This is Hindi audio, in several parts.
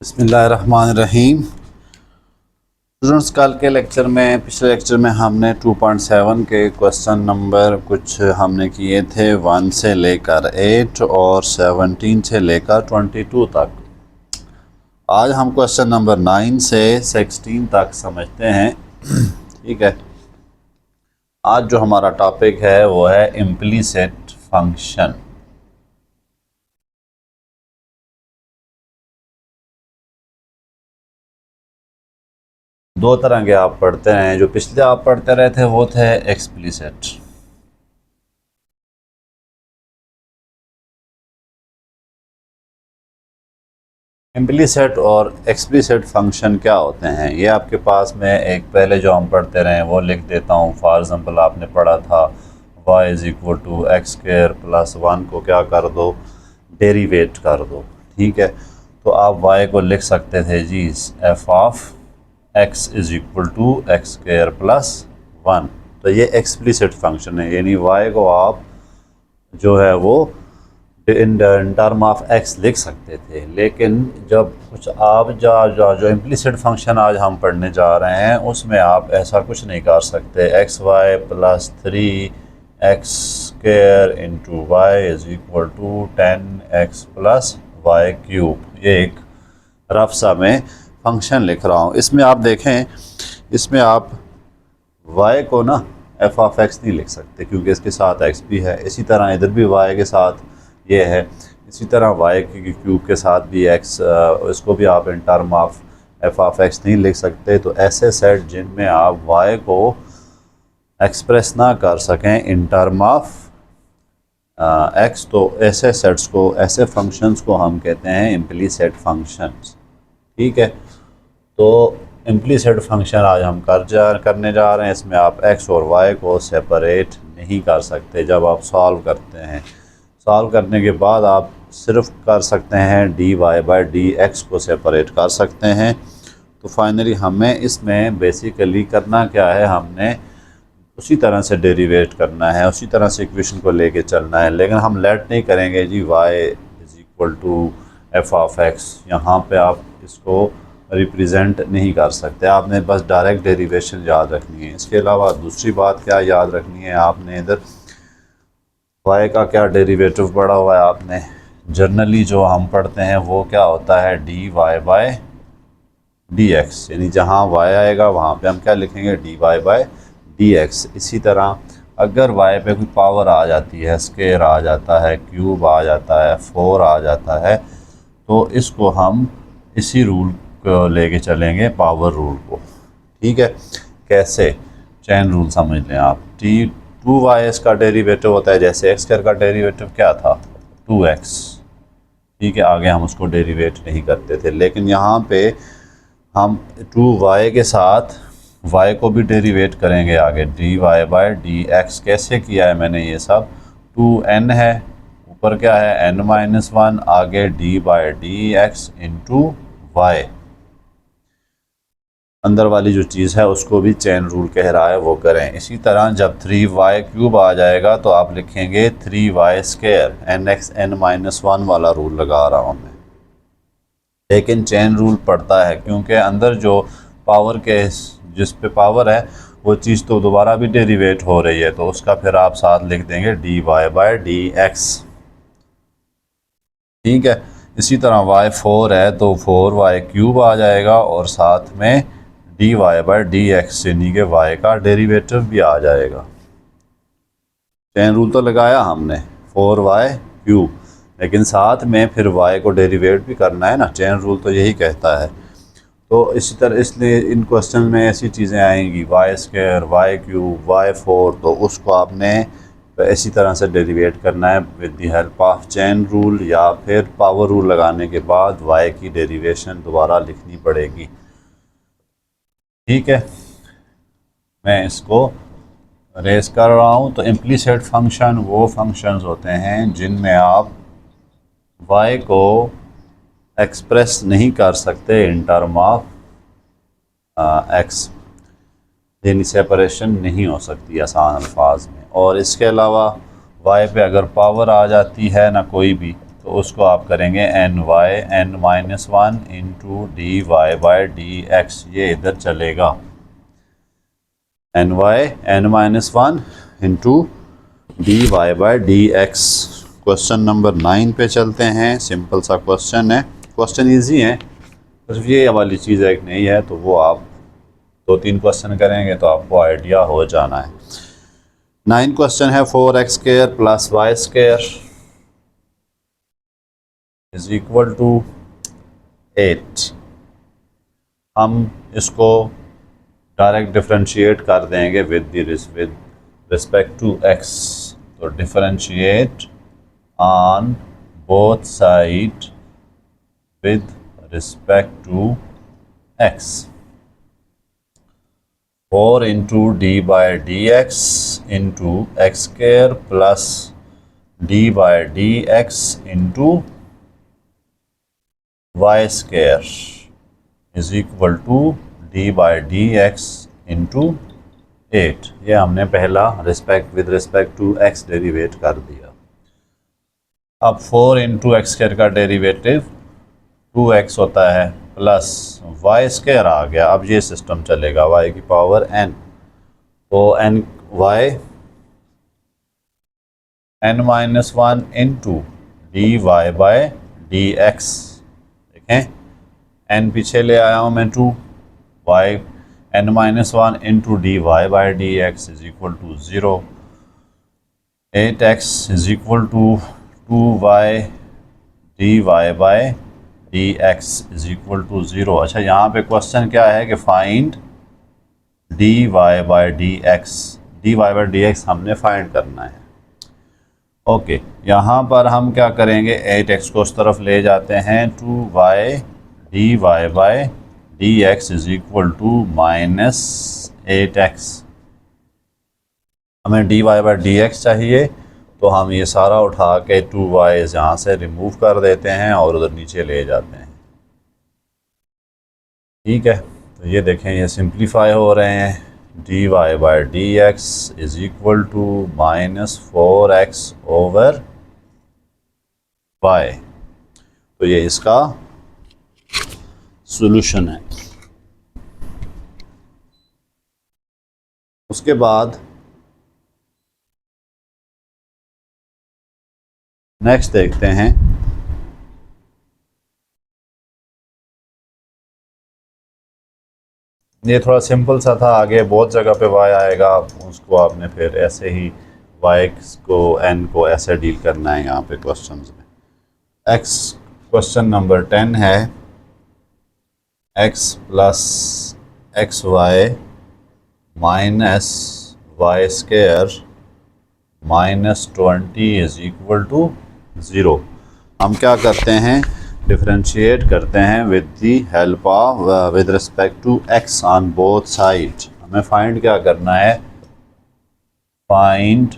बिस्मिल्लाहिर्रहमानिर्रहीम। स्टूडेंट्स, कल के लेक्चर में पिछले लेक्चर में हमने 2.7 के क्वेश्चन नंबर कुछ हमने किए थे 1 से लेकर 8 और 17 से लेकर 22 तक। आज हम क्वेश्चन नंबर 9 से 16 तक समझते हैं। ठीक है, आज जो हमारा टॉपिक है वो है इम्प्लिसिट फंक्शन। दो तरह के आप पढ़ते हैं, जो पिछले आप पढ़ते रहे थे वो थे एक्सप्लिसिट। इम्प्लिसिट और एक्सप्लिसिट फंक्शन क्या होते हैं, ये आपके पास में एक पहले जो हम पढ़ते रहे वो लिख देता हूँ। फॉर एग्ज़ाम्पल आपने पढ़ा था y = x² + 1 को क्या कर दो, डेरिवेट कर दो। ठीक है, तो आप y को लिख सकते थे जी f(x) = x² + 1। तो ये एक्सप्लिसिट फंक्शन है, यानी y को आप जो है वो इन टर्म ऑफ x लिख सकते थे। लेकिन जब कुछ आप जो इम्प्लिसिट फंक्शन आज हम पढ़ने जा रहे हैं उसमें आप ऐसा कुछ नहीं कर सकते। xy + 3x² × y = 10x + y³। ये एक रफ सा मैं फंक्शन लिख रहा हूँ। इसमें आप देखें, इसमें आप y को ना f(x) नहीं लिख सकते क्योंकि इसके साथ x भी है। इसी तरह इधर भी y के साथ ये है, इसी तरह y³ के साथ भी x, इसको भी आप इन टर्म ऑफ f(x) नहीं लिख सकते। तो ऐसे सेट जिनमें आप y को एक्सप्रेस ना कर सकें इन टर्म ऑफ x, तो ऐसे सेट्स को, ऐसे फंक्शंस को हम कहते हैं इम्प्लिसिट फंक्शंस। ठीक है, तो इम्प्लिसिट फंक्शन आज हम करने जा रहे हैं। इसमें आप x और y को सेपरेट नहीं कर सकते। जब आप सॉल्व करते हैं, सॉल्व करने के बाद आप सिर्फ कर सकते हैं dy/dx को सेपरेट कर सकते हैं। तो फाइनली हमें इसमें बेसिकली करना क्या है, हमने उसी तरह से डेरिवेट करना है, उसी तरह से इक्वेशन को लेके चलना है। लेकिन हम लेट नहीं करेंगे जी y = f(x), यहाँ पे आप इसको रिप्रेजेंट नहीं कर सकते। आपने बस डायरेक्ट डेरिवेशन याद रखनी है। इसके अलावा दूसरी बात क्या याद रखनी है, आपने इधर y का क्या डेरिवेटिव पढ़ा हुआ है आपने। जनरली जो हम पढ़ते हैं वो क्या होता है, dy/dx, यानी जहाँ y आएगा वहाँ पे हम क्या लिखेंगे, dy/dx। इसी तरह अगर y पे कोई पावर आ जाती है, स्केयर आ जाता है, क्यूब आ जाता है, 4 आ जाता है, तो इसको हम इसी रूल को लेके चलेंगे, पावर रूल को। ठीक है, कैसे, चैन रूल समझ लें आप। 2y का डेरिवेटिव होता है, जैसे x² का डेरिवेटिव क्या था, 2x। ठीक है, आगे हम उसको डेरिवेट नहीं करते थे, लेकिन यहाँ पे हम 2y के साथ y को भी डेरिवेट करेंगे आगे, dy/dx। कैसे किया है मैंने, ये सब 2n है, ऊपर क्या है n-1, आगे dy/dx × y। अंदर वाली जो चीज़ है उसको भी चेन रूल कह रहा है, वो करें। इसी तरह जब 3y³ आ जाएगा तो आप लिखेंगे 3y², nx n-1 वाला रूल लगा रहा हूँ मैं। लेकिन चेन रूल पड़ता है क्योंकि अंदर जो पावर के, जिस पे पावर है वो चीज़ तो दोबारा भी डेरिवेट हो रही है, तो उसका फिर आप साथ लिख देंगे dy/dx। ठीक है, इसी तरह y4 है तो 4y³ आ जाएगा और साथ में dy/dx, यानी कि y का डेरिवेटिव भी आ जाएगा। चेन रूल तो लगाया हमने 4y³, लेकिन साथ में फिर y को डेरिवेट भी करना है ना, चेन रूल तो यही कहता है। तो इसी तरह, इसलिए इन क्वेश्चन में ऐसी चीज़ें आएंगी y², y³, y4, तो उसको आपने इसी तरह से डेरिवेट करना है with the help of chain rule, या फिर पावर रूल लगाने के बाद y की डेरिवेशन दोबारा लिखनी पड़ेगी। ठीक है, मैं इसको रेस कर रहा हूँ। तो इम्प्लिसिट फंक्शन वो फंक्शंस होते हैं जिनमें आप y को एक्सप्रेस नहीं कर सकते इन टर्म ऑफ x, यानी सेपरेशन नहीं हो सकती आसान अल्फाज में। और इसके अलावा y पे अगर पावर आ जाती है ना कोई भी, तो उसको आप करेंगे n y n minus one into d Y by D x, ये इधर चलेगा। N y n minus one into d Y by D x. Question number 9 पे चलते हैं। सिंपल सा क्वेश्चन है, क्वेश्चन इजी है, सिर्फ ये वाली चीज़ एक नहीं है, तो वो आप 2-3 क्वेश्चन करेंगे तो आपको आइडिया हो जाना है। 9 क्वेश्चन है 4x square plus y square is equal to 8। हम इसको डायरेक्ट डिफरेंशिएट कर देंगे विद रिस्पेक्ट टू x। तो differentiate on both side with respect to x। 4 into d by D x into x square plus d by D x into y square is equal to d by D x into 8। ये हमने पहला with respect to x derivate कर दिया। अब 4 इंटू एक्स स्क्वायर का डेरिवेटिव 2x होता है प्लस वाई स्क्वायर आ गया। अब ये सिस्टम चलेगा y की पावर n, तो n y n minus one into d Y by D x. देखें n पीछे ले आया हूँ मैं 2, y n minus one into d Y by D x is equal to 0। 8x is equal to 2y D Y by D x is equal to 0। अच्छा, यहाँ पे क्वेश्चन क्या है कि find d Y by D x. D Y by D x हमने फाइंड करना है। ओके, यहाँ पर हम क्या करेंगे, 8x को उस तरफ ले जाते हैं, 2y D Y by D x is equal to minus 8x। हमें d Y by D x चाहिए, तो हम ये सारा उठा के 2y यहाँ से रिमूव कर देते हैं और उधर नीचे ले जाते हैं। ठीक है, तो ये देखें ये सिंप्लीफाई हो रहे हैं। D Y by D x is equal to minus 4x over y। तो ये इसका सॉल्यूशन है। उसके बाद नेक्स्ट देखते हैं। ये थोड़ा सिंपल सा था, आगे बहुत जगह पे y आएगा, उसको आपने फिर ऐसे ही y को n को ऐसे डील करना है यहाँ पे क्वेश्चंस में। x क्वेश्चन नंबर 10 है x plus x y minus y square minus 20 is equal to 0। हम क्या करते हैं, डिफरेंशिएट करते हैं with the help of with respect to x on both side. हमें फाइंड क्या करना है, find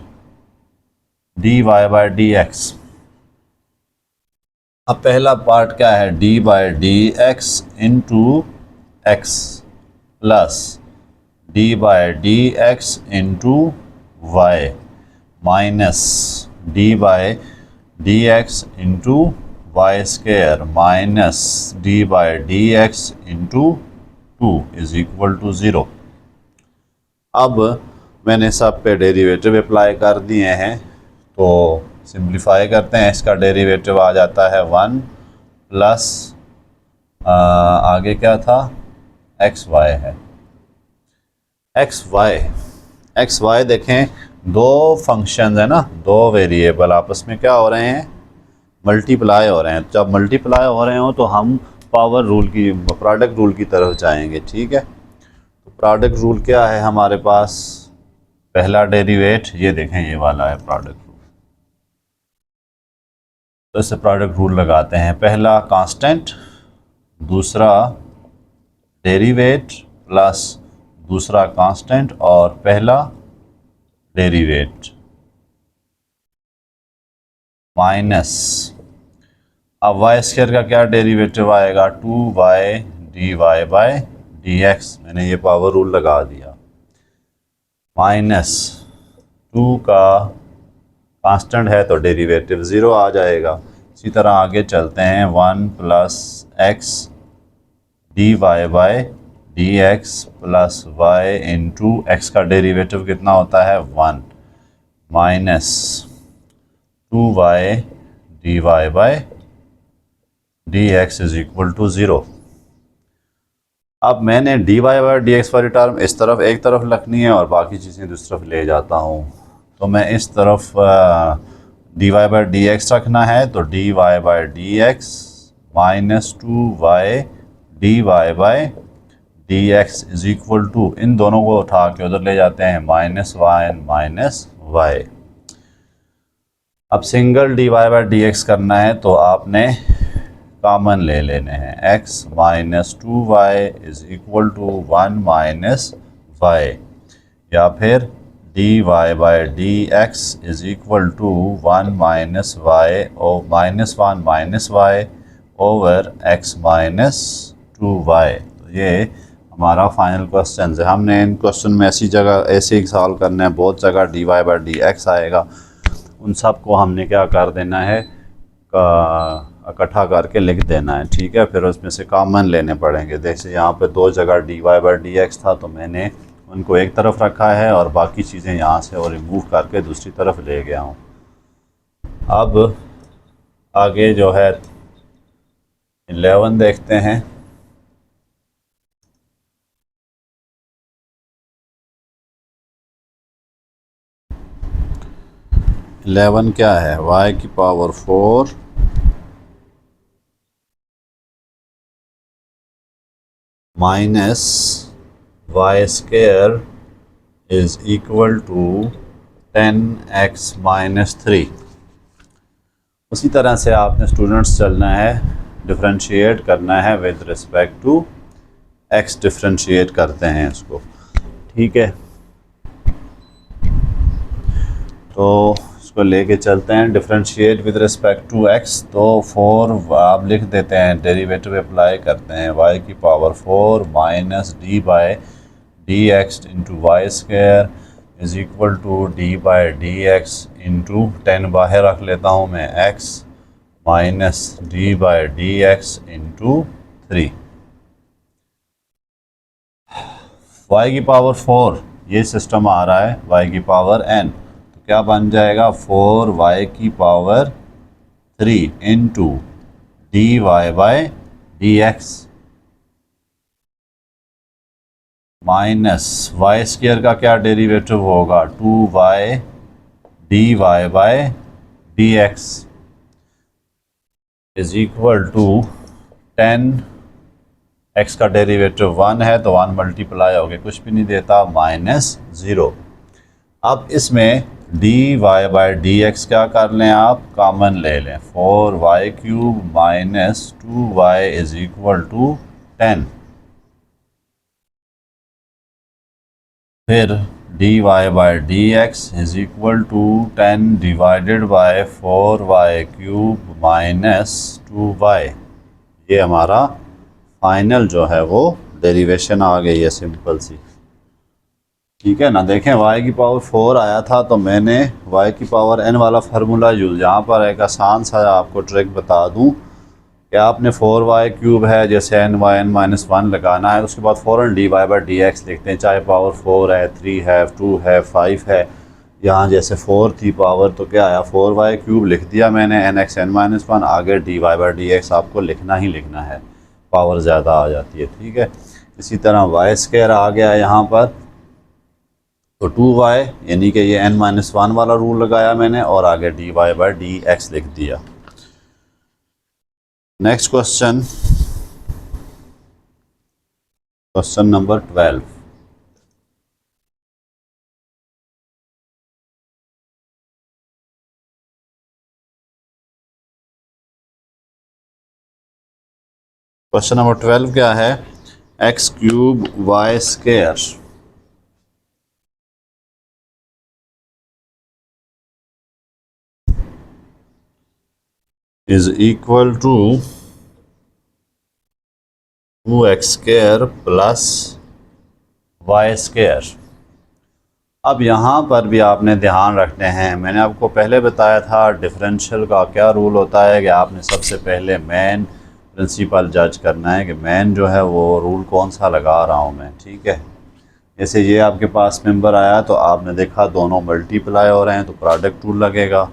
d Y by D x. अब पहला पार्ट क्या है, d by D x into x plus d by D x into y minus d by D x into y square minus d by D x into 2 is equal to 0। अब मैंने सब पे डेरिवेटिव अप्लाई कर दिए हैं, तो सिंप्लीफाई करते हैं। इसका डेरिवेटिव आ जाता है 1 प्लस आगे क्या था, एक्स वाई है। एक्स वाई देखें, दो फंक्शन है ना, दो वेरिएबल आपस में क्या हो रहे हैं, मल्टीप्लाई हो रहे हैं। जब मल्टीप्लाई हो रहे हो तो हम पावर रूल की, प्रोडक्ट रूल की तरफ जाएंगे। ठीक है, तो प्रोडक्ट रूल क्या है हमारे पास, पहला डेरिवेट ये देखें, ये वाला है प्रोडक्ट रूल। तो इससे प्रोडक्ट रूल लगाते हैं, पहला कांस्टेंट, दूसरा डेरिवेट प्लस दूसरा कांस्टेंट और पहला डेरिवेट माइनस। अब वाई स्क्वायर का क्या डेरिवेटिव आएगा, 2y D Y by D x. मैंने ये पावर रूल लगा दिया, माइनस 2 का कांस्टेंट है तो डेरिवेटिव 0 आ जाएगा। इसी तरह आगे चलते हैं, 1 plus x d Y by D x plus y into x का डेरिवेटिव कितना होता है 1 minus 2y D Y by D x is equal to 0। अब मैंने d Y by D x वाली टर्म इस तरफ एक तरफ रखनी है और बाकी चीज़ें दूसरी तरफ ले जाता हूँ। तो मैं इस तरफ D Y by D X रखना है, तो D Y by D x minus 2y D Y by D x is equal to, इन दोनों को उठा के उधर ले जाते हैं, माइनस वाई। अब single D Y by D X करना है तो आपने कॉमन ले लेने हैं, x minus 2y is equal to 1 minus Y, या फिर D Y by D x is equal to 1 minus y और minus 1 minus y over x minus 2y। तो ये हमारा फाइनल क्वेश्चन है। हमने इन क्वेश्चन में ऐसी जगह ऐसे ही सॉल्व करने हैं, बहुत जगह d Y by D x आएगा, उन सब को हमने क्या कर देना है, इकट्ठा करके लिख देना है, ठीक है। फिर उसमें से कॉमन लेने पड़ेंगे। जैसे यहाँ पे 2 जगह d Y by D x था, तो मैंने उनको एक तरफ रखा है और बाकी चीज़ें यहाँ से और रिमूव करके दूसरी तरफ ले गया हूँ। अब आगे जो है 11 देखते हैं। इलेवन क्या है, y की power 4 minus y square is equal to 10x minus 3। उसी तरह से आपने स्टूडेंट्स चलना है, डिफरेंशिएट करना है with respect to x, differentiate करते हैं इसको, ठीक है। तो इसको लेके चलते हैं, differentiate with respect to x। तो 4 आप लिख देते हैं, डेरिवेटिव अप्लाई करते हैं, y की power 4 minus d by D x into y square is equal to d by D x into 10 बाहर रख लेता हूँ मैं, x minus d by D x into 3। y की पावर 4 ये सिस्टम आ रहा है, y की पावर n, क्या बन जाएगा 4y की power 3 into d Y by D x minus y square का क्या डेरिवेटिव होगा 2y D Y by D x is equal to 10x का डेरिवेटिव 1 है तो 1 मल्टीप्लाई हो गया, कुछ भी नहीं देता, माइनस 0। अब इसमें d Y by D x क्या कर लें आप, कॉमन ले लें, 4y cube minus 2y is equal to 10। फिर D Y by D x is equal to 10 divided by 4y cube minus 2y। ये हमारा फाइनल जो है वो डेरिवेशन आ गई है, सिंपल सी, ठीक है ना। देखें y की पावर 4 आया था तो मैंने y की पावर n वाला फार्मूला यूज़, यहाँ पर एक आसान सा आपको ट्रिक बता दूँ कि आपने 4y क्यूब है, जैसे n माइनस 1 लगाना है, उसके बाद फ़ौरन d Y by D x लिखते हैं, चाहे पावर 4 है, 3 है, 2 है, 5 है। यहाँ जैसे 4 थी पावर तो क्या आया, 4y क्यूब लिख दिया मैंने, nx n माइनस 1, आगे d Y by D x आपको लिखना ही लिखना है, पावर ज़्यादा आ जाती है, ठीक है। इसी तरह y स्क्वायर आ गया यहाँ पर, तो 2y यानी कि ये n माइनस 1 वाला रूल लगाया मैंने और आगे d Y by D x लिख दिया। Next question, question number 12। Question number 12 क्या है, x cube y square is equal to 2x square plus y square। अब यहाँ पर भी आपने ध्यान रखने हैं, मैंने आपको पहले बताया था डिफरेंशियल का क्या रूल होता है कि आपने सबसे पहले मेन प्रिंसिपल जज करना है कि मेन जो है वो रूल कौन सा लगा रहा हूँ मैं, ठीक है। जैसे ये आपके पास मेंबर आया तो आपने देखा दोनों मल्टीप्लाई हो रहे हैं तो प्रोडक्ट रूल लगेगा।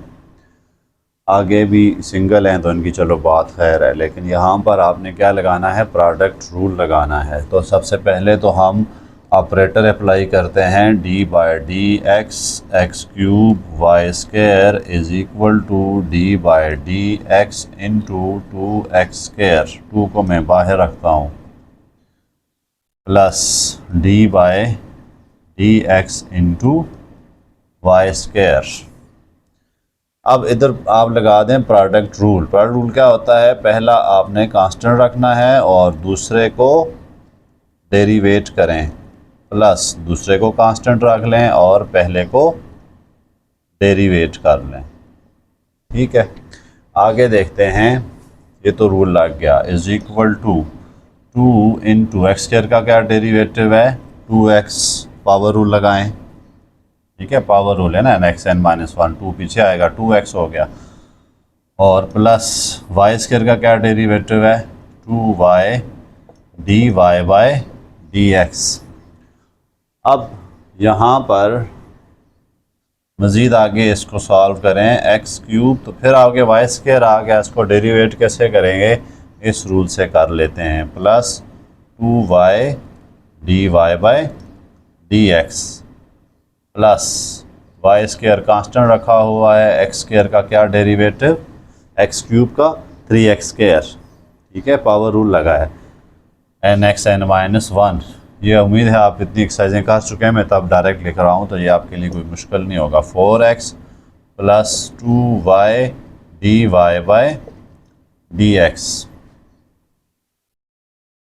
आगे भी सिंगल हैं तो इनकी चलो बात खैर है, लेकिन यहाँ पर आपने क्या लगाना है, प्रोडक्ट रूल लगाना है। तो सबसे पहले तो हम ऑपरेटर अप्लाई करते हैं, d by D x x cube y square is equal to d by D x into 2x square, 2 को मैं बाहर रखता हूँ, plus d by D x into y square. अब इधर आप लगा दें प्रोडक्ट रूल। प्रोडक्ट रूल क्या होता है, पहला आपने कांस्टेंट रखना है और दूसरे को डेरिवेट करें, प्लस दूसरे को कांस्टेंट रख लें और पहले को डेरिवेट कर लें, ठीक है। आगे देखते हैं, ये तो रूल लग गया, is equal to 2 into x square का क्या डेरिवेटिव है 2x, पावर रूल लगाएं, ठीक है, पावर रूल है ना, एक्स एन माइनस 1, 2 पीछे आएगा 2x हो गया, और प्लस वाई स्क्वायर का क्या डेरिवेटिव है 2y dy बाय dx। अब यहाँ पर मज़ीद आगे इसको सॉल्व करें, एक्स क्यूब तो फिर आगे वाई स्क्वायर आ गया, इसको डेरिवेट कैसे करेंगे, इस रूल से कर लेते हैं, plus 2y dy by dx plus y square constant रखा हुआ है, एक्स स्क्वायर का क्या डेरिवेटिव एक्स क्यूब का 3x स्क्वायर, ठीक है, पावर रूल लगा है, एन एक्स एन माइनस 1। ये उम्मीद है आप इतनी एक्सरसाइजें कर चुके हैं, मैं तब डायरेक्ट लिख रहा हूँ तो ये आपके लिए कोई मुश्किल नहीं होगा। 4x plus 2y dy by dx।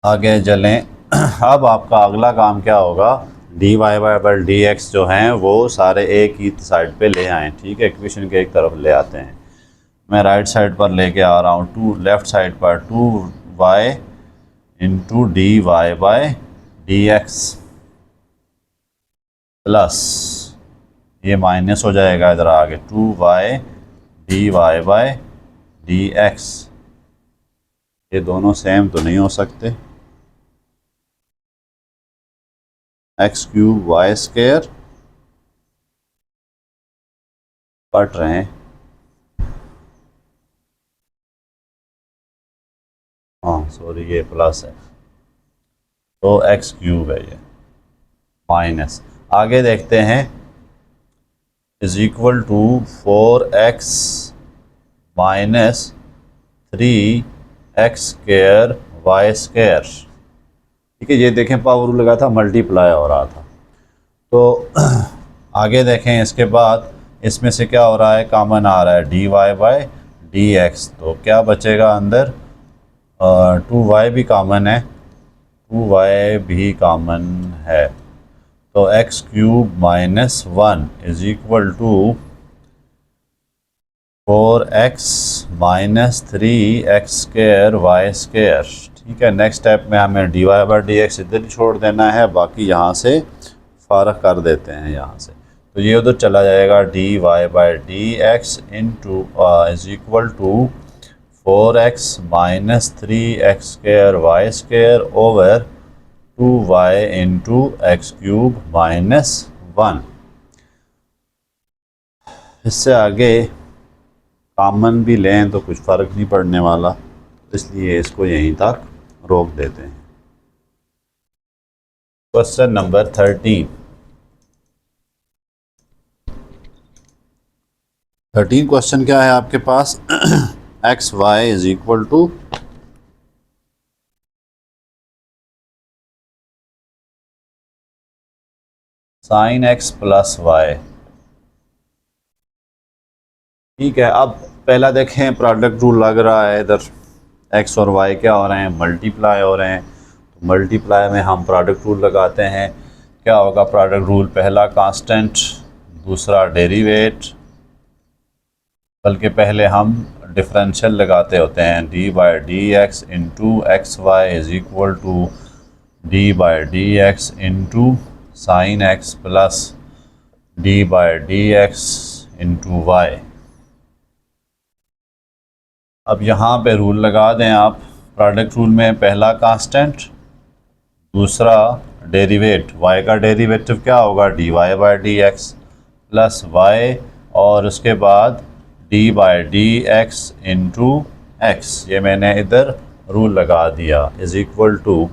आगे चलें, अब आपका अगला काम क्या होगा, d Y by D x जो हैं वो सारे एक ही साइड पे ले आएँ, ठीक है, इक्वेशन के एक तरफ ले आते हैं। मैं राइट साइड पर लेके आ रहा हूँ, लेफ़्ट साइड पर 2y into d Y by D x plus ये माइनस हो जाएगा इधर आगे 2y D Y by D x. ये दोनों सेम तो नहीं हो सकते, x cube y square cut रहे हैं, हाँ सॉरी ये प्लस है तो एक्स क्यूब है, ये माइनस। आगे देखते हैं, is equal to 4x minus 3x square y square, ठीक है। ये देखें पावर रूल लगा था, मल्टीप्लाई हो रहा था। तो आगे देखें, इसके बाद इसमें से क्या हो रहा है, कॉमन आ रहा है d Y by D x, तो क्या बचेगा अंदर, 2y भी कॉमन है, 2y भी कॉमन है, तो x cube minus 1 is equal to 4x minus 3x square y square, ठीक है। नेक्स्ट स्टेप में हमें d Y by D x इधर ही छोड़ देना है, बाकी यहाँ से फ़ारग कर देते हैं यहाँ से, तो ये उधर चला जाएगा, d Y by D x into is equal to 4x minus 3x square y square over 2y into x cube minus 1। इससे आगे कॉमन भी लें तो कुछ फ़र्क नहीं पड़ने वाला, इसलिए इसको यहीं तक रोक देते हैं। क्वेश्चन नंबर 13 क्वेश्चन क्या है आपके पास, X Y is equal to sine x plus Y, ठीक है। अब पहला देखें, प्रोडक्ट रूल लग रहा है, इधर एक्स और वाई क्या हो रहे हैं, मल्टीप्लाई हो रहे हैं, तो मल्टीप्लाई में हम प्रोडक्ट रूल लगाते हैं। क्या होगा प्रोडक्ट रूल, पहला कांस्टेंट, दूसरा डेरिवेट, बल्कि पहले हम डिफरेंशियल लगाते होते हैं, d by D x into x y is equal to d by D x into sine x plus d by D x into y. अब यहाँ पे रूल लगा दें आप, प्रोडक्ट रूल में पहला कांस्टेंट, दूसरा डेरिवेट, y का डेरिवेटिव क्या होगा, d Y by D x plus y, और उसके बाद d by D x into x, ये मैंने इधर रूल लगा दिया, is equal to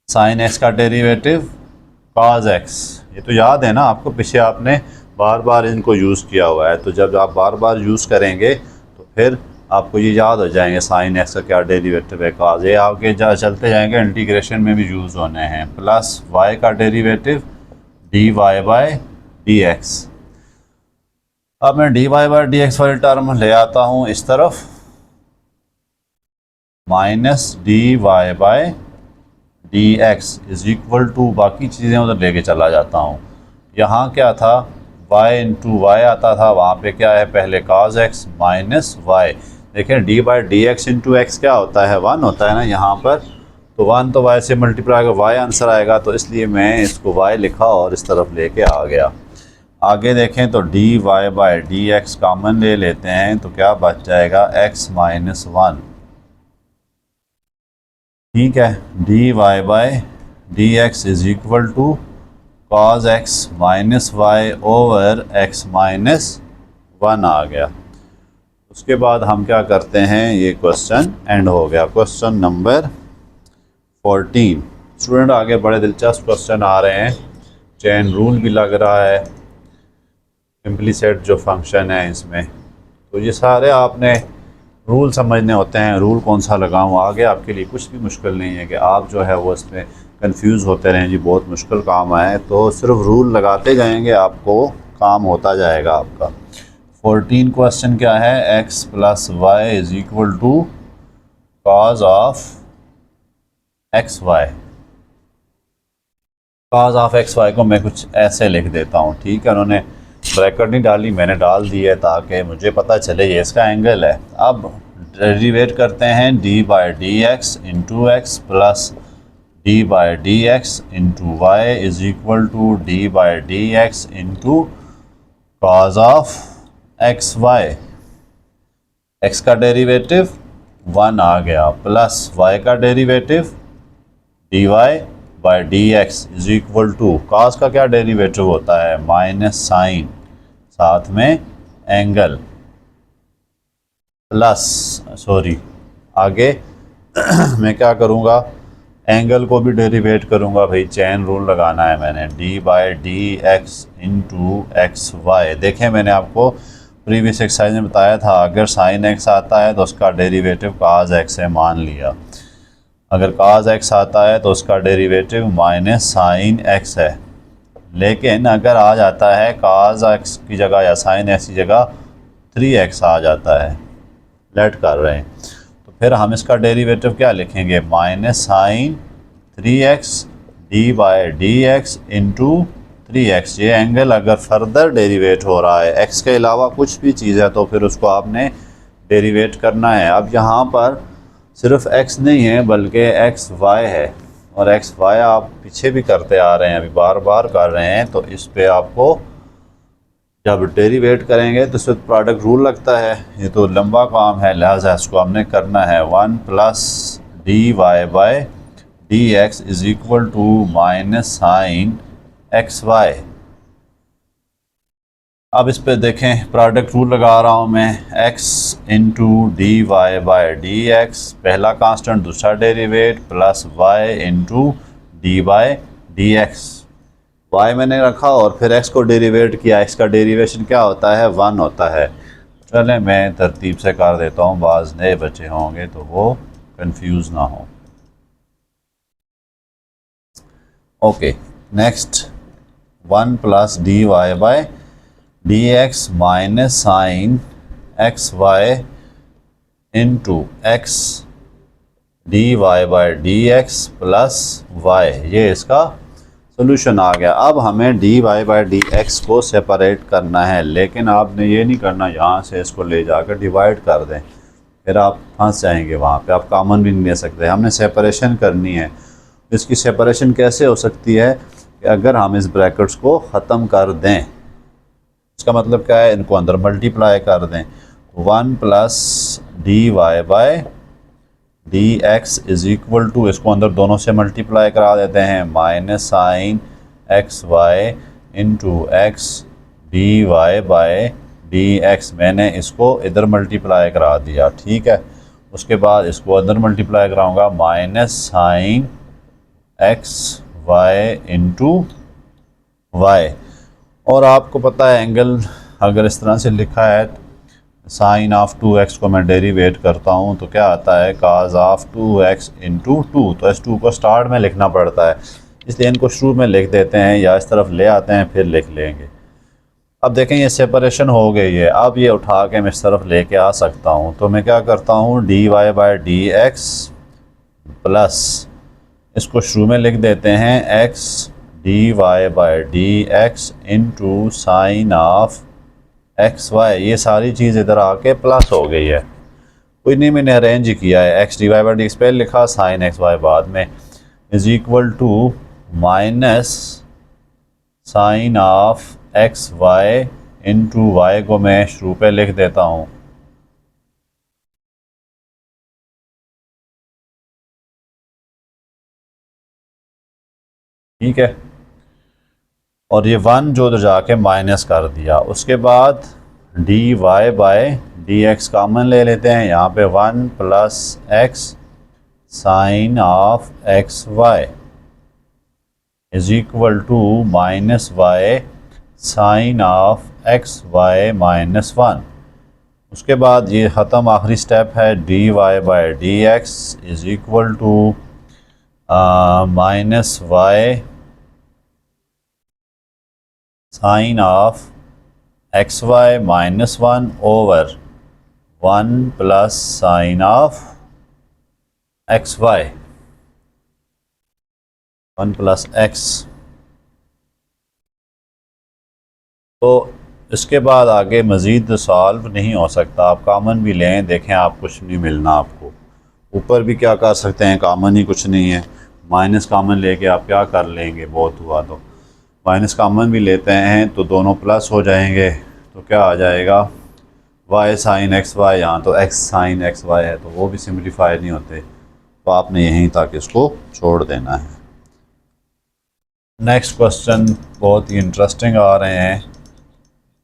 sine x का डेरिवेटिव कॉस एक्स। ये तो याद है ना आपको, पीछे आपने बार बार इनको यूज़ किया हुआ है, तो जब आप बार बार यूज़ करेंगे तो फिर आपको ये याद हो जाएंगे साइन एक्स का क्या डेरिवेटिव है, कॉस। ये आगे चलते जाएंगे, इंटीग्रेशन में भी यूज़ होने हैं, प्लस वाई का derivative d Y by D x. अब मैं d Y by D x वाली टर्म ले आता हूँ इस तरफ, minus d Y by D x is equal to, बाकी चीज़ें उधर लेके चला जाता हूँ। यहाँ क्या था, y इंटू वाई आता था, वहाँ पे क्या है, पहले cos x माइनस वाई। देखें D by D x into x क्या होता है, 1 होता है ना यहाँ पर, तो 1 तो y से मल्टीप्लाई होगा, y आंसर आएगा, तो इसलिए मैं इसको y लिखा और इस तरफ लेके आ गया। आगे देखें तो D Y by D x common ले लेते हैं, तो क्या बच जाएगा, x माइनस 1, ठीक है। D Y by D x is equal to cos x minus y over x minus 1 आ गया। उसके बाद हम क्या करते हैं, ये क्वेश्चन एंड हो गया। Question number 14। स्टूडेंट आगे बड़े दिलचस्प क्वेश्चन आ रहे हैं, चेन रूल भी लग रहा है, इम्प्लीसिट जो फंक्शन है इसमें, तो ये सारे आपने रूल समझने होते हैं। रूल कौन सा लगाऊं, आगे आपके लिए कुछ भी मुश्किल नहीं है कि आप जो है वो इसमें कंफ्यूज होते रहें, जी बहुत मुश्किल काम है, तो सिर्फ रूल लगाते जाएंगे, आपको काम होता जाएगा आपका। 14 क्वेश्चन क्या है, x plus y is equal to cos of x y. Cos of x y को मैं कुछ ऐसे लिख देता हूँ, ठीक है। उन्होंने ब्रैकेट नहीं डाली, मैंने डाल दी है ताकि मुझे पता चले ये इसका एंगल है। अब डेरिवेट करते हैं, d by D x into x plus d by D x into y is equal to d by D x into cos of x y. X का डेरिवेटिव 1 आ गया, प्लस वाई का derivative d Y by D x is equal to, cos का क्या डेरिवेटिव होता है, माइनस साइन, साथ में एंगल, प्लस सॉरी आगे मैं क्या करूँगा, एंगल को भी डेरिवेट करूँगा, भाई चेन रूल लगाना है मैंने, d by D x into x y. देखें मैंने आपको प्रीवियस एक्सरसाइज में बताया था, अगर साइन एक्स आता है तो उसका डेरिवेटिव काज एक्स है, मान लिया। अगर काज एक्स आता है तो उसका डेरिवेटिव माइनस साइन एक्स है। लेकिन अगर आ जाता है काज एक्स की जगह या साइन एक्स की जगह 3x आ जाता है, लेट कर रहे हैं, तो फिर हम इसका डेरिवेटिव क्या लिखेंगे, minus sine 3x d by D x into 3x। ये एंगल अगर फर्दर डेरिवेट हो रहा है, x के अलावा कुछ भी चीज़ है, तो फिर उसको आपने डेरिवेट करना है। अब यहाँ पर सिर्फ x नहीं है बल्कि एक्स वाई है, और एक्स वाई आप पीछे भी करते आ रहे हैं, अभी बार बार कर रहे हैं, तो इस पे आपको जब डेरिवेट करेंगे तो इसमें प्रोडक्ट रूल लगता है, ये तो लंबा काम है, लिहाजा इसको हमने करना है। 1 plus d Y by D x is equal to minus sine x y. अब इस पे देखें, प्रोडक्ट रूल लगा रहा हूँ मैं, x into d Y by D x, पहला कांस्टेंट दूसरा derivate, plus y into d by D x. Y मैंने रखा और फिर x को डेरिवेट किया, x का डेरिवेशन क्या होता है, 1 होता है। चलें मैं तरतीब से कर देता हूँ, बाज़ नए बच्चे होंगे तो वो कंफ्यूज ना हो। Okay, next 1 plus d Y by D x minus sine x y into x d Y by D x plus y, ये इसका सोल्यूशन आ गया। अब हमें d Y by D x को सेपरेट करना है, लेकिन आपने ये नहीं करना यहाँ से इसको ले जाकर डिवाइड कर दें, फिर आप फंस जाएंगे, वहाँ पे आप कॉमन भी नहीं ले सकते। हमने सेपरेशन करनी है। इसकी सेपरेशन कैसे हो सकती है, कि अगर हम इस ब्रैकेट्स को ख़त्म कर दें, इसका मतलब क्या है, इनको अंदर मल्टीप्लाई कर दें, 1 plus d Y by D x is equal to, इसको अंदर दोनों से मल्टीप्लाई करा देते हैं, minus sine x y into x d Y by D x. मैंने इसको इधर मल्टीप्लाई करा दिया, ठीक है। उसके बाद इसको अंदर मल्टीप्लाई कराऊंगा, minus sine x y into y. और आपको पता है एंगल अगर इस तरह से लिखा है, साइन ऑफ 2x को मैं डेरिवेट करता हूँ तो क्या आता है, काज ऑफ 2x इंटू 2। तो इस 2 को स्टार्ट में लिखना पड़ता है, इसलिए इनको शुरू में लिख देते हैं या इस तरफ ले आते हैं फिर लिख लेंगे। अब देखें ये सेपरेशन हो गई है, अब ये उठा के मैं इस तरफ लेके आ सकता हूँ। तो मैं क्या करता हूँ, d Y by D x plus, इसको शुरू में लिख देते हैं, x d Y by D x into sine of x y. ये सारी चीज़ इधर आके प्लस हो गई है, कोई नहीं, मैंने अरेंज ही किया है। X d Y by D x पहले लिखा, साइन एक्स वाई बाद में, is equal to minus sine of x y into y को मैं शुरू पे लिख देता हूँ, ठीक है। और ये 1 जो उधर जाके माइनस कर दिया। उसके बाद d Y by D x common ले लेते हैं, यहाँ पे 1 plus x sine of x Y is equal to minus y sine of x y minus 1। उसके बाद ये ख़त्म, आखिरी स्टेप है, d Y by D x is equal to minus y sine of x y minus 1 over 1 plus sine of x y 1 plus x. तो इसके बाद आगे मज़ीद सॉल्व नहीं हो सकता। आप कामन भी लें, देखें आप कुछ नहीं मिलना आपको। ऊपर भी क्या कर सकते हैं, कामन ही कुछ नहीं है। माइनस कामन लेके आप क्या कर लेंगे, बहुत हुआ। तो माइनस कामन भी लेते हैं तो दोनों प्लस हो जाएंगे, तो क्या आ जाएगा, वाई साइन एक्स वाई, यहाँ तो एक्स साइन एक्स वाई है तो वो भी सिम्प्लीफाई नहीं होते, तो आपने यहीं तक इसको छोड़ देना है। नेक्स्ट क्वेश्चन बहुत ही इंटरेस्टिंग आ रहे हैं,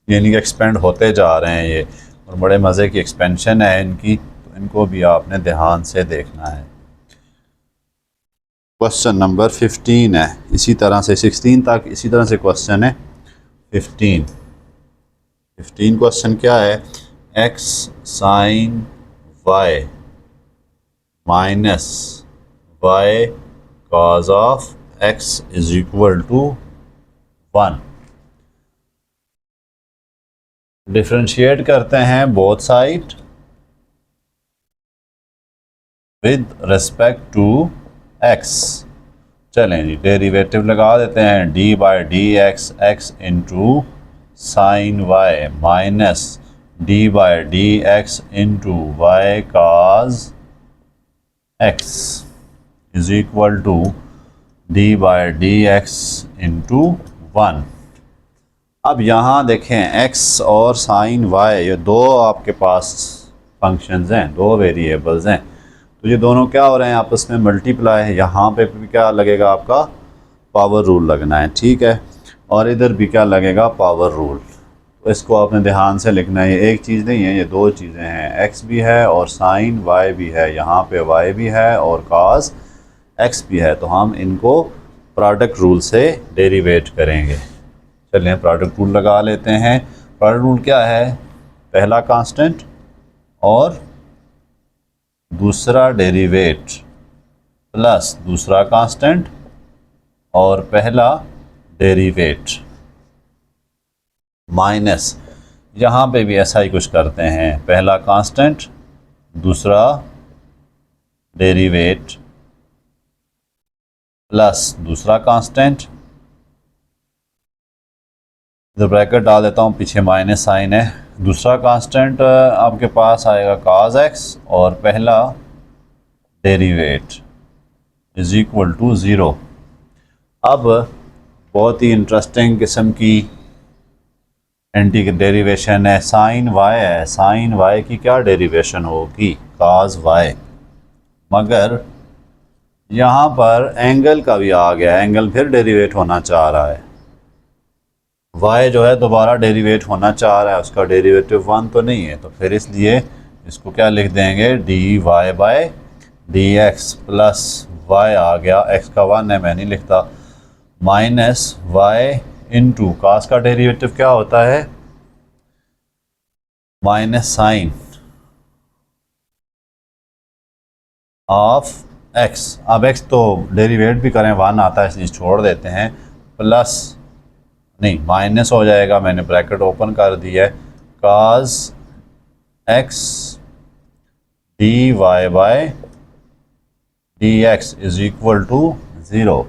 यानी कि एक्सपेंड होते जा रहे हैं ये, और बड़े मज़े की एक्सपेंशन है इनकी, तो इनको भी आपने ध्यान से देखना है। क्वेश्चन नंबर 15 है, इसी तरह से 16 तक इसी तरह से क्वेश्चन है। 15 क्वेश्चन क्या है, x sine y minus y cos of x is equal to 1। Differentiate करते हैं both side with respect to x. चलें जी, डेरिवेटिव लगा देते हैं, d by D x x into sine y minus d by D x into y cos x is equal to d by D x into 1। अब यहाँ देखें एक्स और साइन वाई, ये दो आपके पास फंक्शंस हैं, दो वेरिएबल्स हैं, तो ये दोनों क्या हो रहे हैं, आपस में मल्टीप्लाई है। यहाँ पे भी क्या लगेगा, आपका पावर रूल लगना है, ठीक है, और इधर भी क्या लगेगा, पावर रूल। तो इसको आपने ध्यान से लिखना है, ये एक चीज़ नहीं है, ये दो चीज़ें हैं, एक्स भी है और साइन वाई भी है, यहाँ पे वाई भी है और काज एक्स भी है, तो हम इनको प्रोडक्ट रूल से डेरिवेट करेंगे। चलें प्रोडक्ट रूल लगा लेते हैं। प्रोडक्ट रूल क्या है, पहला कांस्टेंट और दूसरा डेरिवेट प्लस दूसरा कांस्टेंट और पहला डेरिवेट माइनस, यहाँ पे भी ऐसा ही कुछ करते हैं, पहला कांस्टेंट दूसरा डेरिवेट प्लस दूसरा कांस्टेंट, इधर ब्रैकेट डाल देता हूँ, पीछे माइनस साइन है, दूसरा कांस्टेंट आपके पास आएगा काज एक्स और पहला डेरिवेट इज इक्वल टू 0। अब बहुत ही इंटरेस्टिंग किस्म की एंटी डेरिवेशन है। साइन वाई है, साइन वाई की क्या डेरिवेशन होगी, काज वाई। मगर यहाँ पर एंगल का भी आ गया, एंगल फिर डेरिवेट होना चाह रहा है। वाई जो है दोबारा डेरिवेट होना चाह रहा है, उसका डेरिवेटिव 1 तो नहीं है, तो फिर इसलिए इसको क्या लिख देंगे, D Y by D x plus Y आ गया, एक्स का 1 है मैं नहीं लिखता, माइनस वाई इंटू कास का डेरिवेटिव क्या होता है, माइनस साइन ऑफ एक्स। अब एक्स तो डेरिवेट भी करें 1 आता है इसलिए छोड़ देते हैं, प्लस नहीं माइनस हो जाएगा, मैंने ब्रैकेट ओपन कर दिया है, cos x d Y by D x is equal to 0।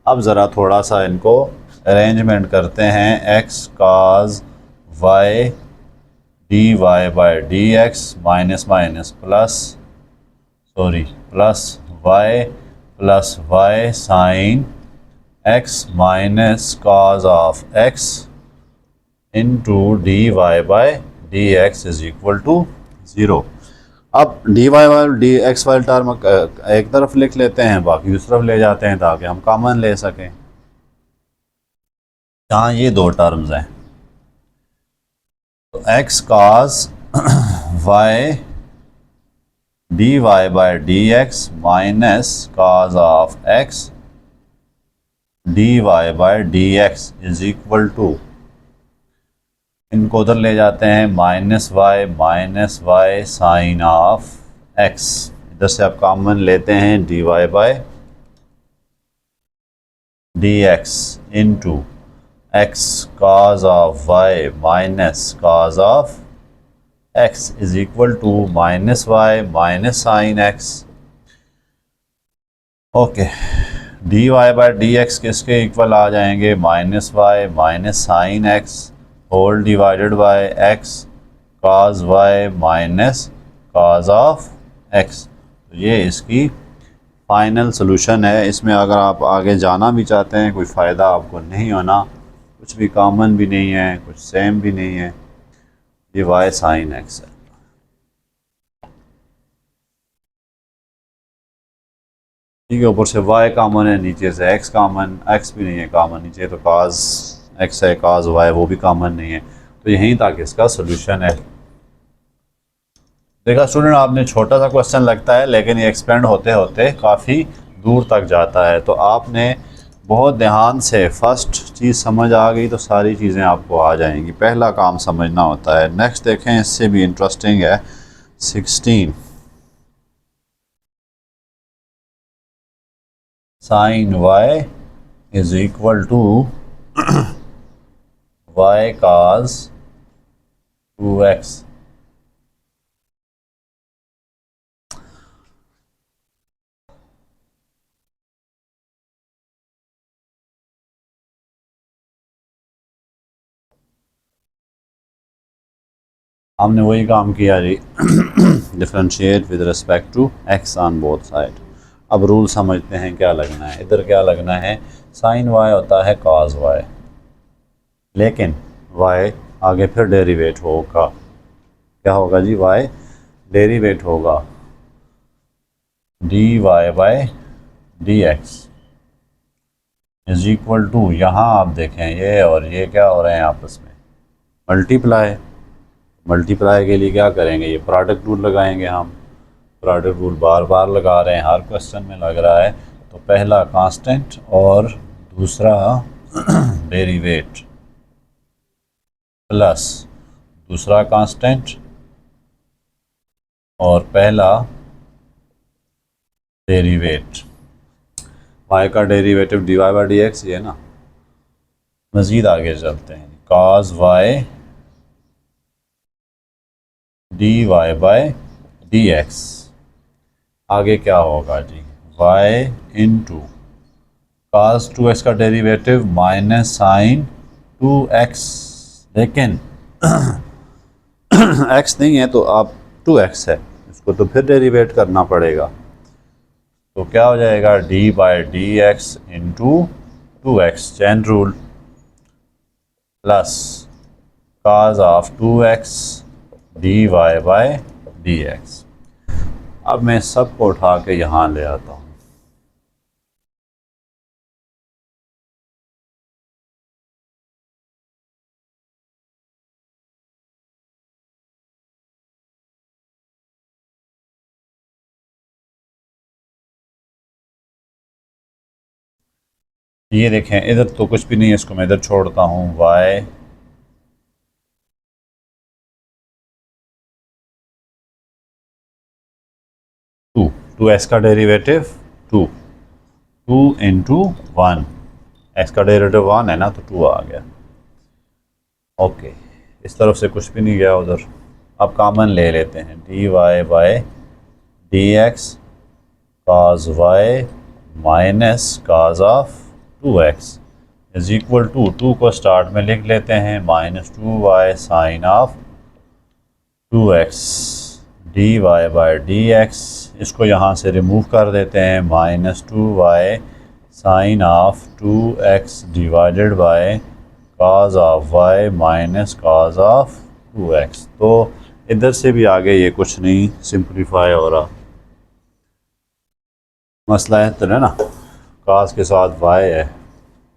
अब ज़रा थोड़ा सा इनको अरेंजमेंट करते हैं, x cos y d Y by D x minus minus plus plus y sine x minus cos of x into d Y by D x is equal to 0। अब d y y d x वाली टर्म एक तरफ लिख लेते हैं, बाकी दूसरी तरफ ले जाते हैं ताकि हम कॉमन ले सकें। यहाँ ये दो टर्म्स हैं, तो x cos y d Y by D x minus cos of x d Y by D x is equal to, इनको उधर ले जाते हैं, minus y sine of x, इधर से आप कॉमन लेते हैं d Y by D x into x cos of y minus cos of x is equal to minus y minus sine x. Okay, d Y by D x किसके इक्वल आ जाएंगे, minus y minus sine x whole divided by x cos y minus cos of x. तो ये इसकी फाइनल सोल्यूशन है। इसमें अगर आप आगे जाना भी चाहते हैं, कोई फ़ायदा आपको नहीं होना, कुछ भी कॉमन भी नहीं है, कुछ सेम भी नहीं है, ये वाई साइन एक्स है। ठीक है, ऊपर से वाई कॉमन है, नीचे से एक्स कॉमन, एक्स भी नहीं है कॉमन, नीचे तो काज एक्स है, काज वाई वो भी कॉमन नहीं है, तो यहीं तक इसका सोल्यूशन है। देखा स्टूडेंट, आपने छोटा सा क्वेश्चन लगता है लेकिन ये एक्सपेंड होते होते काफ़ी दूर तक जाता है, तो आपने बहुत ध्यान से फर्स्ट चीज़ समझ आ गई तो सारी चीज़ें आपको आ जाएंगी। पहला काम समझना होता है। नेक्स्ट देखें, इससे भी इंटरेस्टिंग है 16, sine y is equal to y cos 2x। हमने वही काम किया जी, differentiate with respect to x on both side. अब रूल समझते हैं क्या लगना है। इधर क्या लगना है, साइन y होता है cos y, लेकिन y आगे फिर डेरिवेट होगा, क्या होगा जी, y डेरिवेट होगा dy by dx is equal to, यहाँ आप देखें ये और ये क्या हो रहे हैं आपस में, मल्टीप्लाई। मल्टीप्लाई के लिए क्या करेंगे, ये प्रोडक्ट रूल लगाएंगे हम। प्रोडक्ट रूल बार बार लगा रहे हैं, हर क्वेश्चन में लग रहा है। तो पहला कांस्टेंट और दूसरा डेरिवेट प्लस दूसरा कांस्टेंट और पहला डेरिवेट। y का derivative dy by D x, ये ना। मज़ीद आगे चलते हैं, cos y dy by D x, आगे क्या होगा जी, y इंटू cos 2x का डेरिवेटिव माइनस साइन 2x, लेकिन x नहीं है तो आप 2x है, इसको तो फिर डेरिवेट करना पड़ेगा। तो क्या हो जाएगा, d by D x into 2x chain rule plus cos of 2x dy by dx। अब मैं सबको उठा के यहाँ ले आता हूँ। ये देखें इधर तो कुछ भी नहीं है, इसको मैं इधर छोड़ता हूँ। y टू एक्स का डेरिवेटिव 2 इंटू 1, एक्स का डेरिवेटिव 1 है ना, तो 2 आ गया। ओके, इस तरफ से कुछ भी नहीं गया उधर। अब कॉमन ले लेते हैं, dy by dx cos y minus cos of 2x is equal to 2 को स्टार्ट में लिख लेते हैं minus 2y sine of 2x dy by dx। इसको यहाँ से रिमूव कर देते हैं, minus 2y sine of 2x divided by cos of y minus cos of 2x। तो इधर से भी आगे ये कुछ नहीं सिंप्लीफाई हो रहा। मसला है तो है ना, cos के साथ y है,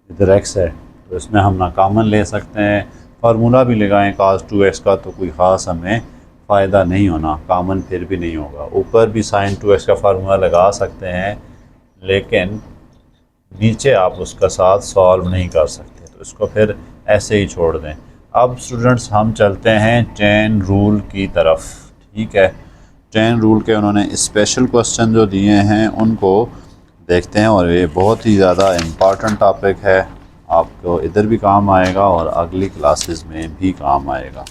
इधर x है, तो इसमें हम ना कॉमन ले सकते हैं, फार्मूला भी लगाएं cos 2x का, तो कोई ख़ास हमें फ़ायदा नहीं होना, कॉमन फिर भी नहीं होगा। ऊपर भी sin 2x का फार्मूला लगा सकते हैं, लेकिन नीचे आप उसका साथ सॉल्व नहीं कर सकते, तो इसको फिर ऐसे ही छोड़ दें। अब स्टूडेंट्स हम चलते हैं चेन रूल की तरफ। ठीक है, चेन रूल के उन्होंने स्पेशल क्वेश्चन जो दिए हैं उनको देखते हैं, और ये बहुत ही ज़्यादा इम्पॉर्टेंट टॉपिक है, आपको इधर भी काम आएगा और अगली क्लासेस में भी काम आएगा।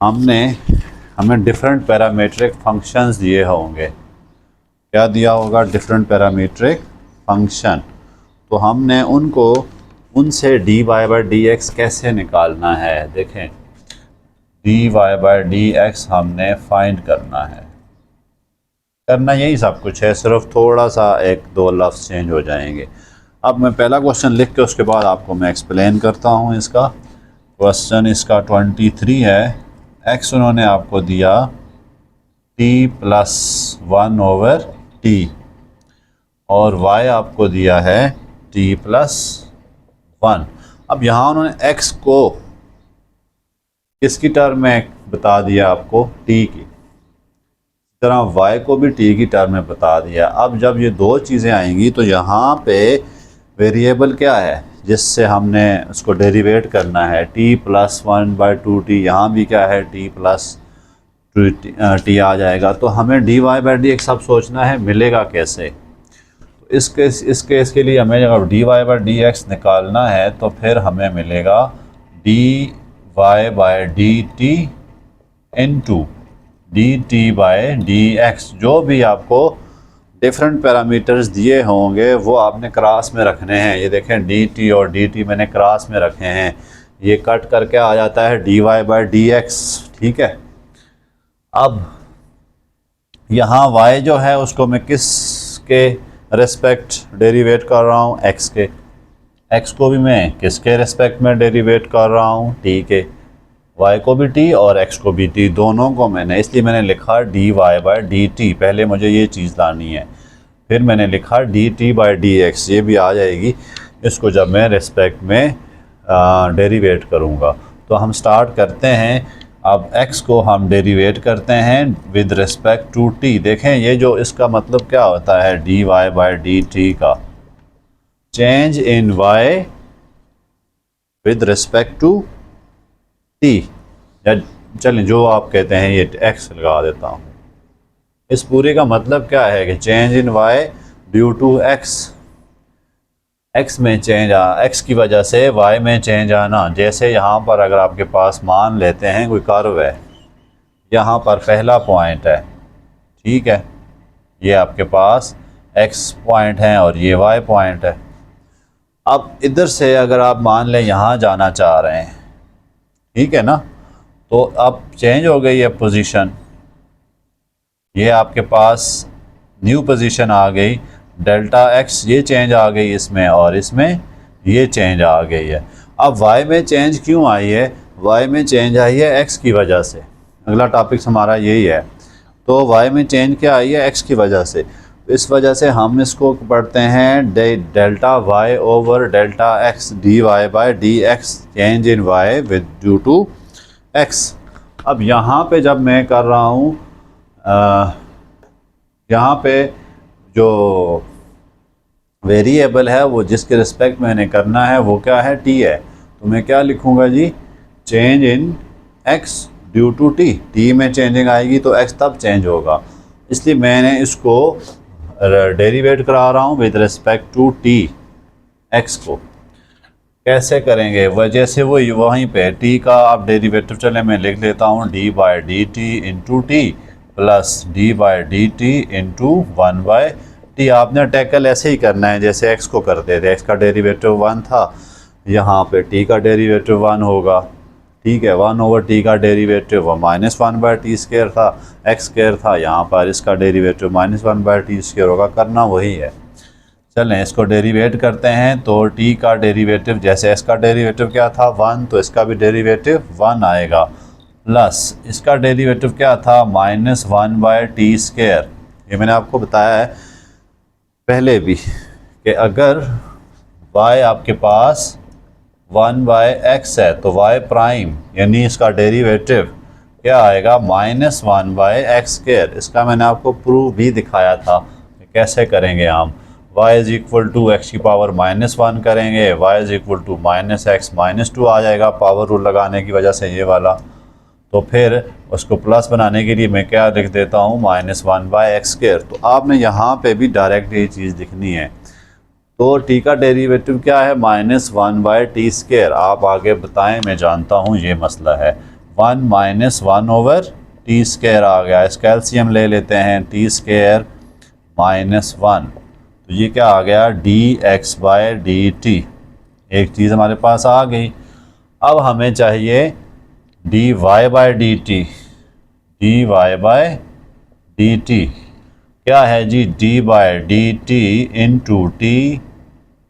हमें डिफरेंट पैरामीट्रिक फंक्शंस दिए होंगे। क्या दिया होगा? Different parametric function. तो हमने उनसे dy बाय dx कैसे निकालना है, देखें dy बाय dx हमने फाइंड करना है। करना यही सब कुछ है, सिर्फ थोड़ा सा एक दो लफ्ज़ चेंज हो जाएंगे। अब मैं पहला क्वेश्चन लिख के उसके बाद आपको मैं एक्सप्लेन करता हूँ इसका। क्वेश्चन इसका 23 है। x उन्होंने आपको दिया t प्लस 1 ओवर t, और y आपको दिया है t प्लस 1। अब यहाँ उन्होंने x को किसकी टर्म में बता दिया आपको? t की तरह y को भी t की टर्म में बता दिया। अब जब ये दो चीज़ें आएंगी तो यहाँ पे वेरिएबल क्या है जिससे हमने उसको डेरिवेट करना है? t plus 1/2t। यहाँ भी क्या है? t प्लस t आ जाएगा। तो हमें dy बाय dx सब सोचना है, मिलेगा कैसे? तो इस केस के लिए हमें अगर dy बाय dx निकालना है तो फिर हमें मिलेगा dy by dt into dt by dx। जो भी आपको डिफरेंट पैरामीटर्स दिए होंगे वो आपने क्रॉस में रखने हैं। ये देखें dt और dt मैंने क्रॉस में रखे हैं, ये कट करके आ जाता है dy बाय dx। ठीक है, अब यहाँ y जो है उसको मैं किसके रेस्पेक्ट डेरिवेट कर रहा हूँ? x के। x को भी मैं किसके रेस्पेक्ट में डेरिवेट कर रहा हूँ? t के। y को भी t और x को भी t, दोनों को मैंने, इसलिए मैंने लिखा dy बाय dt। पहले मुझे ये चीज़ लानी है, फिर मैंने लिखा dt बाय dx, ये भी आ जाएगी इसको जब मैं रेस्पेक्ट में डेरिवेट करूँगा। तो हम स्टार्ट करते हैं। अब x को हम डेरिवेट करते हैं विद रिस्पेक्ट टू t। देखें ये जो इसका मतलब क्या होता है, dy बाय dt का change in y with respect to t, या चलें जो आप कहते हैं ये x लगा देता हूँ। इस पूरे का मतलब क्या है कि change in y due to x में चेंज x की वजह से y में चेंज आना। जैसे यहाँ पर अगर आपके पास मान लेते हैं कोई कर्व है, यहाँ पर पहला पॉइंट है, ठीक है, ये आपके पास x पॉइंट है और ये y पॉइंट है। अब इधर से अगर आप मान लें यहाँ जाना चाह रहे हैं, ठीक है ना, तो अब चेंज हो गई है पोजीशन, ये आपके पास न्यू पोजीशन आ गई। डेल्टा एक्स ये चेंज आ गई इसमें, और इसमें ये चेंज आ गई है। अब वाई में चेंज क्यों आई है? वाई में चेंज आई है एक्स की वजह से। अगला टॉपिक हमारा यही है। तो वाई में चेंज क्या आई है? एक्स की वजह से। इस वजह से हम इसको पढ़ते हैं delta y over delta x d Y by D x, change in y with due to x. अब यहाँ पे जब मैं कर रहा हूँ, यहाँ पे जो वेरिएबल है वो जिसके रिस्पेक्ट मैंने करना है वो क्या है? टी है। तो मैं क्या लिखूँगा जी? Change in x due to t. T में चेंजिंग आएगी तो एक्स तब चेंज होगा, इसलिए मैंने इसको डेरिवेट करा रहा हूँ with respect to t, x को। कैसे करेंगे? वह जैसे वो वहीं पे टी का आप डेरिवेटिव, चले मैं लिख लेता हूँ D by d t into t plus d by d t into one by T. आपने टैकल ऐसे ही करना है जैसे एक्स को करते थे। एक्स का डेरिवेटिव वन था, यहाँ पे टी का डेरिवेटिव वन होगा, ठीक है। वन ओवर टी का डेरिवेटिव वो minus one by T square था, एक्स स्क्वायर था। यहाँ पर इसका derivative minus one by T square होगा, करना वही है। चलें इसको डेरिवेट करते हैं। तो टी का डेरिवेटिव, जैसे एक्स का डेरिवेटिव क्या था? वन, तो इसका भी डेरिवेटिव वन आएगा, प्लस इसका डेरिवेटिव क्या था? Minus one by T square. ये मैंने आपको बताया है पहले भी कि अगर y आपके पास वन बाय एक्स है तो y प्राइम यानी इसका डेरिवेटिव क्या आएगा? Minus one bye x square. इसका मैंने आपको प्रूफ भी दिखाया था कि कैसे करेंगे हम। y is equal to x की पावर माइनस वन करेंगे, y is equal to minus x minus two आ जाएगा पावर रूल लगाने की वजह से ये वाला। तो फिर उसको प्लस बनाने के लिए मैं क्या लिख देता हूँ? Minus one bye x square. तो आपने यहाँ पे भी डायरेक्ट ये चीज़ लिखनी है। तो टी का डेरिवेटिव क्या है? Minus one by t square. आप आगे बताएं, मैं जानता हूँ ये मसला है। One minus one over t square आ गया। इसका एलसीएम ले लेते हैं, टी स्क्वायर माइनस वन, तो ये क्या आ गया? D x by d t. एक चीज़ हमारे पास आ गई। अब हमें चाहिए d Y by d t. D Y by d t क्या है जी? D by d t into t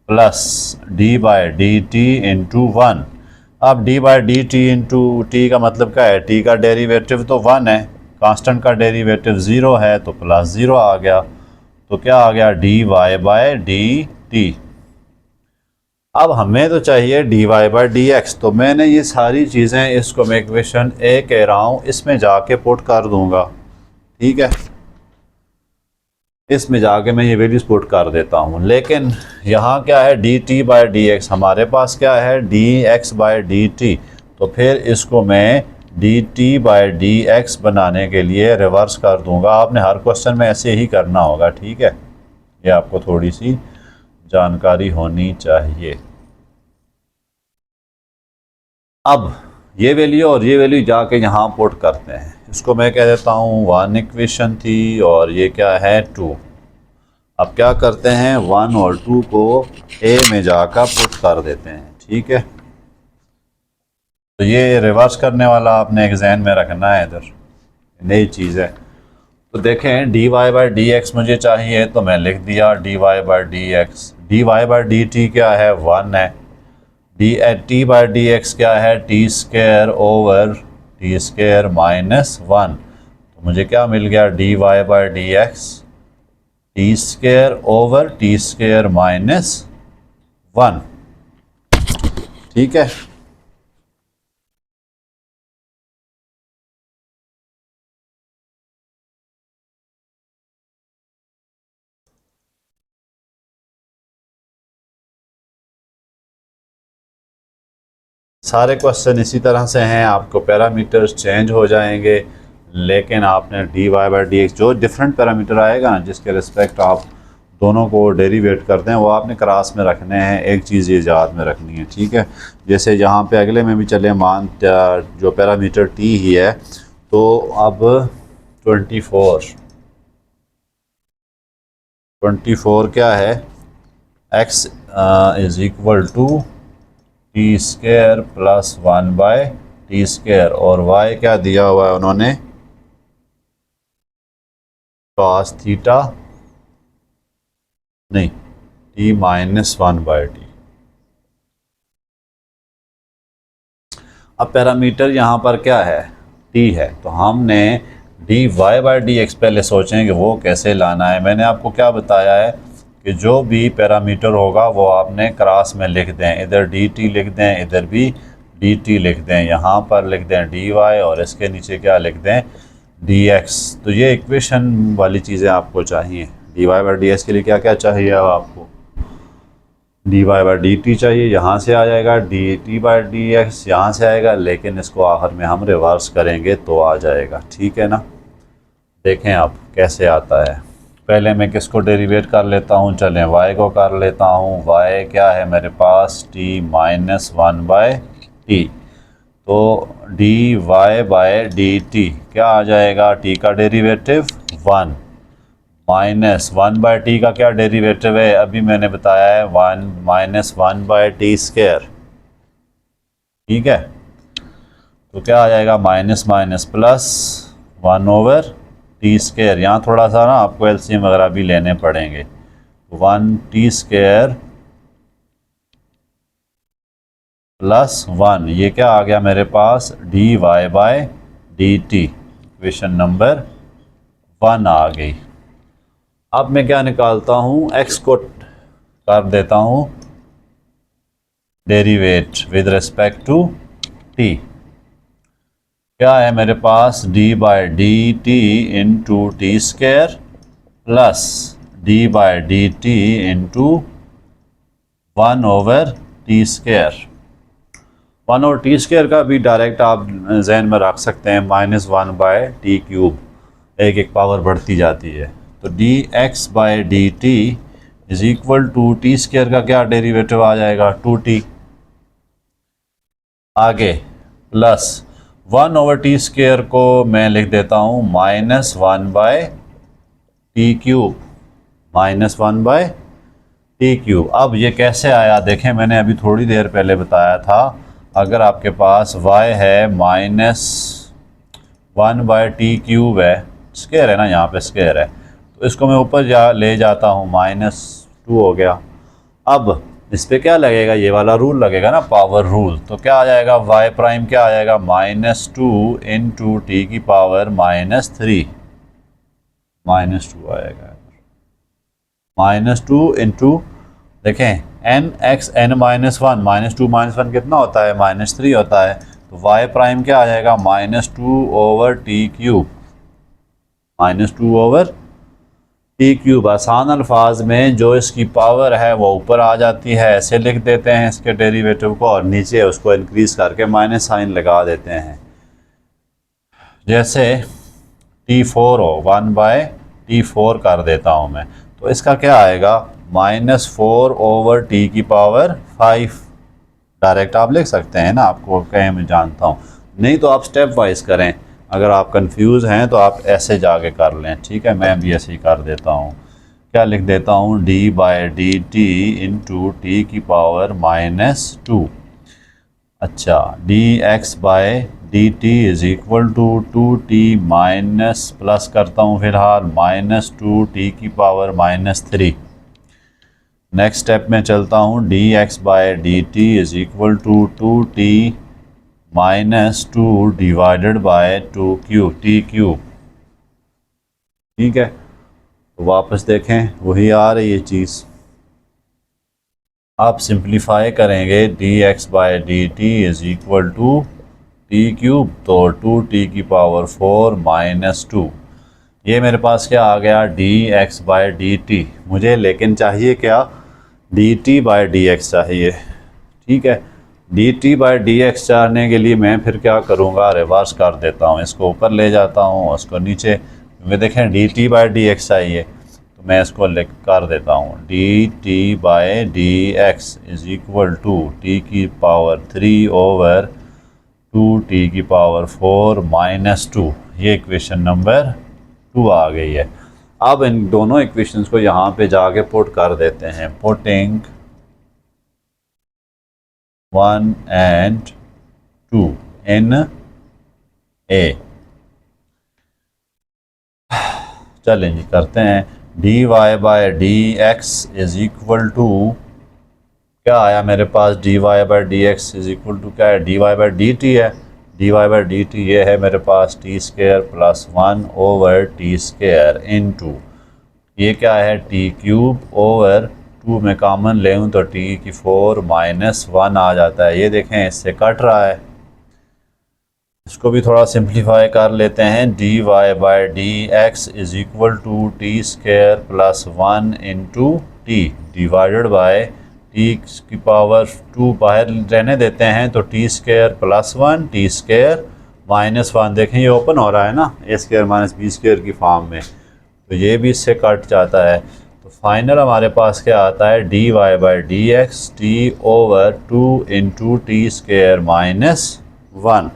plus d by d t into one. अब d by d t into t का मतलब क्या है? टी का डेरिवेटिव तो वन है, कांस्टेंट का डेरिवेटिव ज़ीरो है, तो प्लस ज़ीरो आ गया। तो क्या आ गया? D Y by d t. अब हमें तो चाहिए d Y by D x. तो मैंने ये सारी चीज़ें, इसको मैं इक्वेशन ए कह रहा हूँ, इसमें जाके पुट कर दूंगा, ठीक है। इसमें जाके मैं ये वैल्यूज पुट कर देता हूँ। लेकिन यहाँ क्या है? D t by D x, हमारे पास क्या है? D x by d T. तो फिर इसको मैं D t by D x बनाने के लिए रिवर्स कर दूंगा। आपने हर क्वेश्चन में ऐसे ही करना होगा, ठीक है। ये आपको थोड़ी सी जानकारी होनी चाहिए। अब ये वैल्यू और ये वैल्यू जाके यहाँ पुट करते हैं। इसको मैं कह देता हूँ वन इक्वेशन थी और ये क्या है? टू। अब क्या करते हैं? वन और टू को ए में जाकर पुट कर देते हैं, ठीक है। तो ये रिवर्स करने वाला आपने एग्जाम में रखना है, इधर नई चीज़ है। तो देखें d Y by D x मुझे चाहिए, तो मैं लिख दिया d Y by D x. D Y by d t क्या है? वन है। D t by D x क्या है? T square over t square minus one. तो मुझे क्या मिल गया? D Y by D x t square over t square minus one, ठीक है। सारे क्वेश्चन इसी तरह से हैं। आपको पैरामीटर्स चेंज हो जाएंगे, लेकिन आपने d Y by D x जो डिफरेंट पैरामीटर आएगा ना, जिसके रिस्पेक्ट आप दोनों को डेरिवेट करते हैं, वो आपने क्लास में रखने हैं। एक चीज़ ये याद में रखनी है, ठीक है। जैसे यहाँ पे अगले में भी चले, मान जो पैरामीटर टी ही है, तो अब 24 क्या है? X is equal to t square plus one by t square, और वाई क्या दिया हुआ है उन्होंने? कॉस थीटा नहीं, t minus one by t. अब पैरामीटर यहाँ पर क्या है, टी है, तो हमने d Y by D x पहले सोचें कि वो कैसे लाना है। मैंने आपको क्या बताया है कि जो भी पैरामीटर होगा वो आपने क्रॉस में लिख दें, इधर डी टी लिख दें, इधर भी डी टी लिख दें, यहाँ पर लिख दें डी वाई और इसके नीचे क्या लिख दें, डी एक्स। तो ये इक्वेशन वाली चीज़ें आपको चाहिए। D Y by D x के लिए क्या क्या चाहिए, अब आपको d Y by d t चाहिए, यहाँ से आ जाएगा, d t by D x यहाँ से आएगा, लेकिन इसको आखिर में हम रिवर्स करेंगे तो आ जाएगा। ठीक है ना, देखें आप कैसे आता है। पहले मैं किसको डेरिवेट कर लेता हूँ, चलें y को कर लेता हूँ। y क्या है मेरे पास, t minus one by t, तो D Y by d t क्या आ जाएगा, t का derivative 1 minus one by t का क्या डेरिवेटिव है, अभी मैंने बताया है 1 minus one by t square. ठीक है, तो क्या आ जाएगा, minus minus plus 1 over t square. यहाँ थोड़ा सा ना आपको एलसीएम वगैरह भी लेने पड़ेंगे। 1 टी स्क्वायर प्लस 1, ये क्या आ गया मेरे पास, d Y by d t. Equation number 1 आ गई। अब मैं क्या निकालता हूँ, x को कर देता हूँ derivate with respect to t। क्या है मेरे पास, d by d t into t square plus d by d t into 1 over t square. 1 over t square का भी डायरेक्ट आप जहन में रख सकते हैं, minus one by t cube, एक एक पावर बढ़ती जाती है। तो d x by d t is equal to t square का क्या डेरिवेटिव आ जाएगा, 2t। आगे प्लस 1 ओवर टी स्क्वायर को मैं लिख देता हूँ minus one by t cube, minus one by t cube. अब ये कैसे आया देखें, मैंने अभी थोड़ी देर पहले बताया था, अगर आपके पास y है minus one by t cube है, स्क्वायर है ना, यहाँ पे स्क्वायर है, तो इसको मैं ऊपर ले जाता हूँ, -2 हो गया। अब इस पर क्या लगेगा, ये वाला रूल लगेगा ना, पावर रूल। तो क्या आ जाएगा, y प्राइम क्या आ जाएगा, -2 इंटू टी की पावर -3, -2 आएगा, -2 इंटू, देखें n x n minus one, -2 -1 कितना होता है, -3 होता है। तो y प्राइम क्या आ जाएगा, -2 over T cube, -2 over T cube. आसान अल्फाज में जो इसकी पावर है वो ऊपर आ जाती है, ऐसे लिख देते हैं इसके डेरिवेटिव को, और नीचे उसको इंक्रीज करके माइनस साइन लगा देते हैं। जैसे t4 हो, 1 बाय t4 कर देता हूँ मैं, तो इसका क्या आएगा, -4 ओवर टी की पावर 5। डायरेक्ट आप लिख सकते हैं ना, आपको कहें मैं जानता हूँ, नहीं तो आप स्टेप वाइज करें। अगर आप कंफ्यूज हैं तो आप ऐसे जाके कर लें। ठीक है, मैं भी ऐसे ही कर देता हूँ। क्या लिख देता हूँ, d by d t into t की पावर -2। अच्छा, d x by d t is equal to 2t minus plus करता हूँ फिलहाल -2t की पावर -3। नेक्स्ट स्टेप में चलता हूँ, d x by d t is equal to 2t -2 divided by 2 cube, t cube. ठीक है, तो वापस देखें वही आ रही है चीज़। आप सिंप्लीफाई करेंगे, d x by d t is equal to t cube, तो 2t की पावर 4 -2। ये मेरे पास क्या आ गया, d x by d t. मुझे लेकिन चाहिए क्या, d t by D x चाहिए। ठीक है, d t by D x चाहने के लिए मैं फिर क्या करूँगा, रिवर्स कर देता हूँ, इसको ऊपर ले जाता हूँ, उसको नीचे, क्योंकि देखें d t by D x चाहिए, तो मैं इसको लिख कर देता हूँ, d t by D x is equal to t की पावर 3 ओवर 2t की पावर 4 -2। ये इक्वेशन नंबर 2 आ गई है। अब इन दोनों इक्वेशंस को यहाँ पे जाके पुट कर देते हैं, पुटिंग 1 and 2 in A। चलें जी करते हैं। D Y by D x is equal to क्या आया मेरे पास, d Y by D x is equal to क्या है, d Y by d t है। D Y by d t ये है मेरे पास t square plus 1 over t square into ये क्या है, टी क्यूब ओवर 2 में कॉमन ले हूँ तो टी की 4 माइनस 1 आ जाता है। ये देखें इससे कट रहा है। इसको भी थोड़ा सिंप्लीफाई कर लेते हैं। D Y by D x is equal to t square plus 1 into t divided by t की पावर 2 बाहर रहने देते हैं तो t square plus 1 t square minus 1। देखें ये ओपन हो रहा है ना, a square minus b square की फॉर्म में, तो ये भी इससे कट जाता है। तो फाइनल हमारे पास क्या आता है, d Y by D x t over 2 into t square minus 1।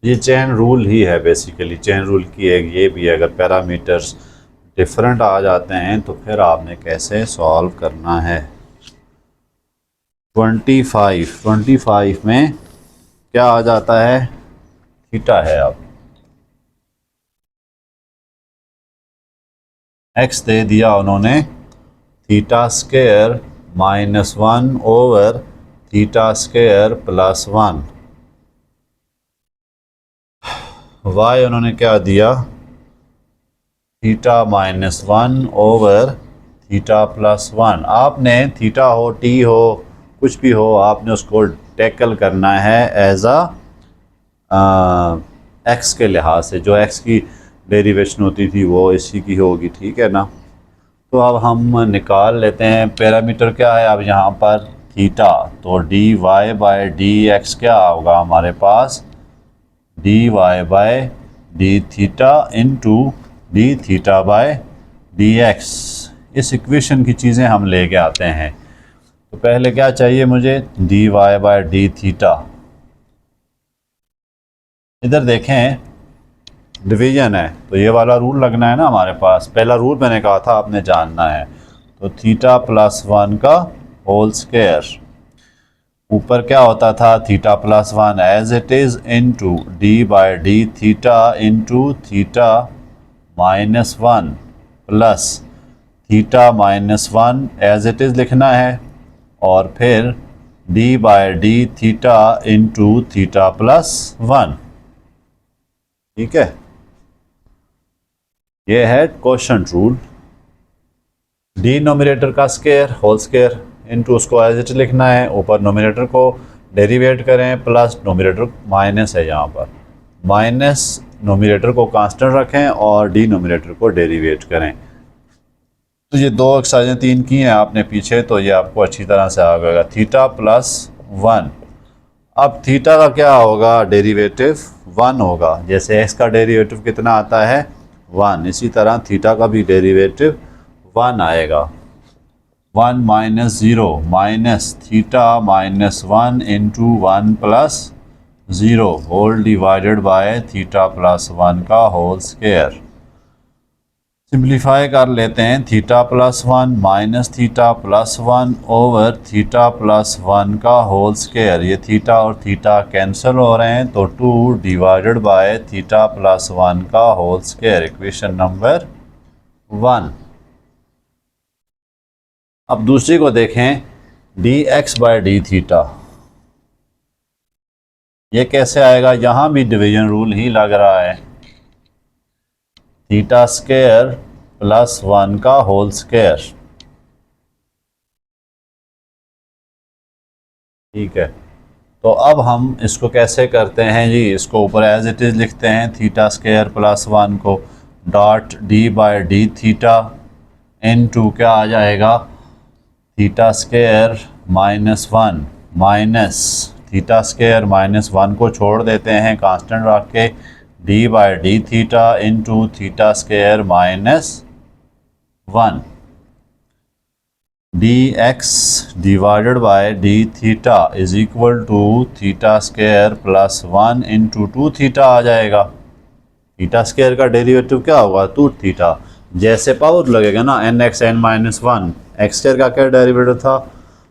ये चेन रूल ही है बेसिकली, चेन रूल की एक ये भी है, अगर पैरामीटर्स डिफरेंट आ जाते हैं तो फिर आपने कैसे सॉल्व करना है। 25 में क्या आ जाता है, थीटा है। अब एक्स दे दिया उन्होंने theta square minus 1 over theta square plus 1। Y उन्होंने क्या दिया, theta minus 1 over theta plus 1। आपने थीटा हो टी हो कुछ भी हो, आपने उसको टैकल करना है एज एक्स के लिहाज से। जो एक्स की डेरिवेशन होती थी वो इसी की होगी, ठीक है ना। तो अब हम निकाल लेते हैं पैरामीटर क्या है अब यहाँ पर, थीटा। तो D Y by D x क्या होगा हमारे पास, d Y by d theta into d theta by D x. इस इक्वेशन की चीज़ें हम लेके आते हैं। तो पहले क्या चाहिए मुझे, d Y by d theta. इधर देखें डिवीजन है तो ये वाला रूल लगना है ना हमारे पास। पहला रूल मैंने कहा था आपने जानना है। तो थीटा प्लस 1 का होल स्क्वायर, ऊपर क्या होता था theta plus 1 as it is into d by d theta into theta minus 1 plus theta minus 1 as it is लिखना है, और फिर d by d theta into theta plus 1। ठीक है, ये है क्वोशंट रूल। डिनोमिनेटर का स्क्वायर होल स्क्वायर इंटू उसको एज इट लिखना है, ऊपर नोमिनेटर को डेरिवेट करें, प्लस नोमिनेटर माइनस है यहाँ पर, माइनस नोमिनेटर को कांस्टेंट रखें और डिनोमिनेटर को डेरिवेट करें। तो ये दो एक्सरसाइजें 3 की हैं आपने पीछे, तो ये आपको अच्छी तरह से आ गएगा। थीटा प्लस 1, अब थीटा का क्या होगा, डेरिवेटिव 1 होगा। जैसे एक्स का डेरिवेटिव कितना आता है 1, इसी तरह थीटा का भी डेरिवेटिव 1 आएगा। 1 minus 0 minus theta minus 1 into 1 plus 0 whole divided by theta plus 1 का होल स्क्वायर। सिंप्लीफाई कर लेते हैं। Theta plus 1 minus theta plus 1 over theta plus 1 का होल स्क्वायर। ये थीटा और थीटा कैंसिल हो रहे हैं तो 2 डिवाइडेड बाय थीटा प्लस 1 का होल स्क्वायर, इक्वेशन नंबर 1। अब दूसरी को देखें, D x by d theta. ये कैसे आएगा, यहाँ भी डिवीजन रूल ही लग रहा है। थीटा स्क्वायर प्लस 1 का होल स्क्वायर। ठीक है, तो अब हम इसको कैसे करते हैं जी, इसको ऊपर एज इट इज़ लिखते हैं। थीटा स्क्वायर प्लस 1 को dot d by d theta into क्या आ जाएगा, theta square minus 1 minus theta square minus 1 को छोड़ देते हैं कांस्टेंट रख के, d by d theta into theta square minus 1। D x divided by d theta is equal to theta square plus 1 into 2 theta आ जाएगा। थीटा स्क्वायर का डेरिवेटिव क्या होगा, 2 थीटा। जैसे पावर लगेगा ना, n x n minus 1, x square का क्या डेरिवेटिव था,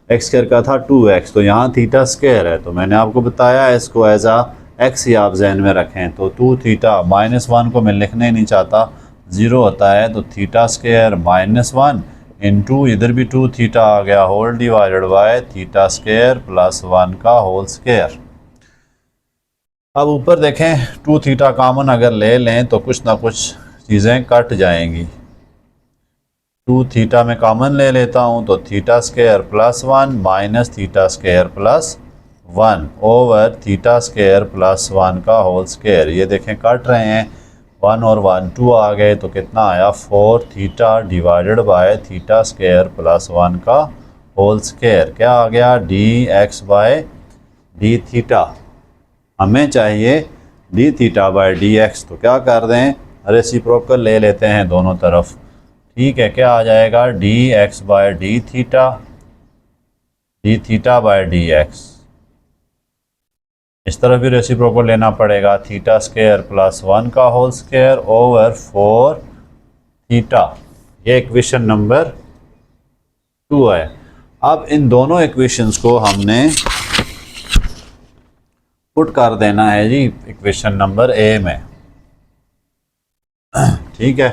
एक्स स्क्वायर का था 2x, तो यहाँ थीटा स्क्वायर है, तो मैंने आपको बताया इसको एज आ एक्स ही आप जहन में रखें। तो 2 थीटा -1 को मैं लिखना ही नहीं चाहता, 0 होता है, तो थीटा स्क्वायर -1 इंटू इधर भी 2 थीटा आ गया whole divided by theta square plus 1 का होल स्क्वायर। अब ऊपर देखें 2 थीटा कॉमन अगर ले लें तो कुछ ना कुछ चीज़ें कट जाएंगी। 2 थीटा में कॉमन ले लेता हूँ तो theta square plus 1 minus theta square plus 1 over theta square plus 1 का होल स्क्वायर। ये देखें कट रहे हैं, 1 और 1 2 आ गए, तो कितना आया 4 theta divided by theta square plus 1 का होल स्क्वायर। क्या आ गया d x by d theta. हमें चाहिए d theta by D x, तो क्या कर दें रेसिप्रोकल ले लेते हैं दोनों तरफ। ठीक है, क्या आ जाएगा d x by d theta by D x. इस तरफ भी रेसिप्रोकल लेना पड़ेगा, थीटा स्क्वायर प्लस 1 का होल स्क्वायर ओवर 4 थीटा। ये इक्वेशन नंबर 2 है। अब इन दोनों इक्वेशंस को हमने पुट कर देना है जी इक्वेशन नंबर ए में। ठीक है,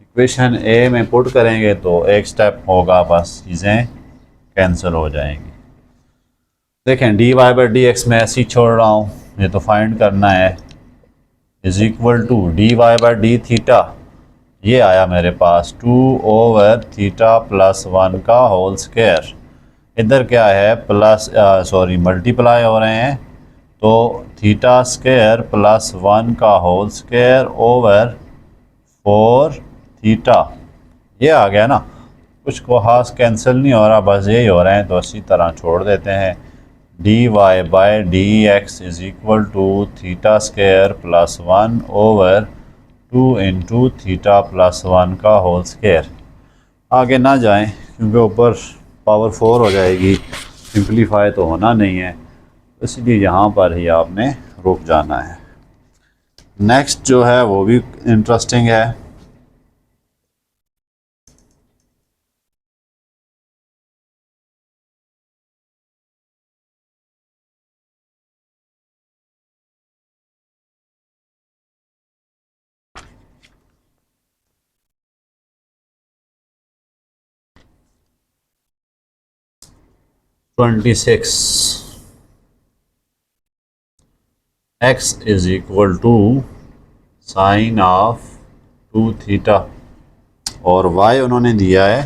इक्वेशन ए में पुट करेंगे तो एक स्टेप होगा, बस चीज़ें कैंसिल हो जाएंगी। देखें d Y by D x में ऐसे ही छोड़ रहा हूँ, ये तो फाइंड करना है, is equal to d Y by d theta. ये आया मेरे पास 2 ओवर थीटा प्लस 1 का होल स्क्वायर। इधर क्या है प्लस मल्टीप्लाई हो रहे हैं, तो थीटा स्क्वायर प्लस 1 का होल स्क्वायर ओवर 4 थीटा। ये आ गया ना, कुछ को हाथ कैंसिल नहीं हो रहा, बस यही हो रहे हैं, तो इसी तरह छोड़ देते हैं। D Y by D x is equal to theta square plus 1 over 2 into theta plus 1 का होल स्क्वायर। आगे ना जाएं क्योंकि ऊपर पावर 4 हो जाएगी, सिंप्लीफाई तो होना नहीं है, इसलिए यहाँ पर ही आपने रुक जाना है। नेक्स्ट जो है वो भी इंटरेस्टिंग है। (26) x is equal to sine of 2 theta और y उन्होंने दिया है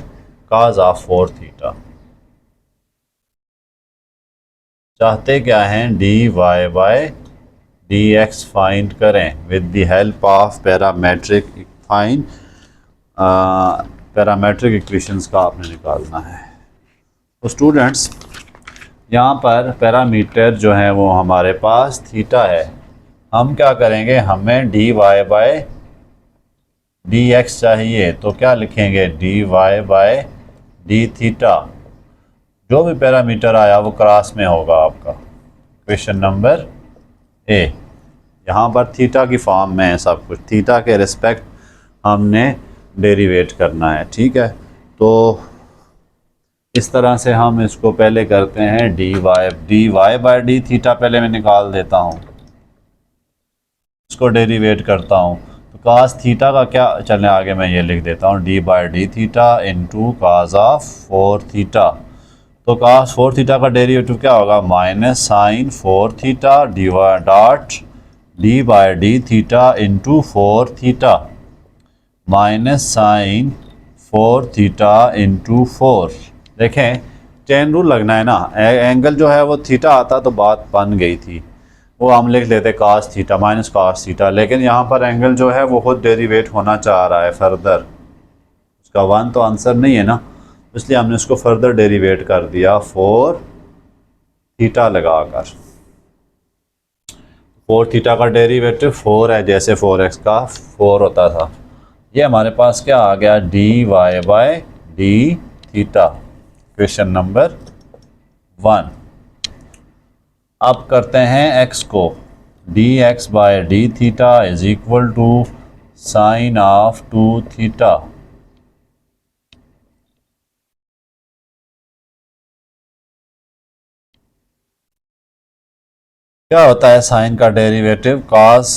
काज ऑफ 4 थीटा। चाहते क्या हैं d Y by D x find करें with the help of parametric equations का आपने निकालना है। तो स्टूडेंट्स यहाँ पर पैरामीटर जो है वो हमारे पास थीटा है। हम क्या करेंगे, हमें d Y by D x चाहिए, तो क्या लिखेंगे d Y by d theta. जो भी पैरामीटर आया वो क्रॉस में होगा आपका। क्वेश्चन नंबर ए, यहाँ पर थीटा की फॉर्म में है सब कुछ, थीटा के रिस्पेक्ट हमने डेरिवेट करना है। ठीक है, तो इस तरह से हम इसको पहले करते हैं d Y by d theta पहले मैं निकाल देता हूँ, इसको डेरिवेट करता हूँ। तो कास थीटा का क्या, चलने आगे मैं ये लिख देता हूँ d by d theta into cos of 4 theta. तो कास 4 थीटा का डेरिवेटिव क्या होगा minus sine 4 theta dot d by d theta into 4 theta minus sine 4 theta into 4। देखें चेन रूल लगना है ना, एंगल जो है वो थीटा आता तो बात बन गई थी, वो हम लिख लेते cos theta minus cos theta, लेकिन यहाँ पर एंगल जो है वो खुद डेरिवेट होना चाह रहा है फर्दर, उसका 1 तो आंसर नहीं है ना, इसलिए हमने उसको फर्दर डेरिवेट कर दिया 4 थीटा लगाकर। 4 थीटा का डेरिवेटिव 4 है, जैसे 4x का 4 होता था। ये हमारे पास क्या आ गया d Y by d theta. Question number 1। अब करते हैं x को, d x by d theta is equal to sine of 2 theta. क्या होता है साइन का डेरिवेटिव? कॉस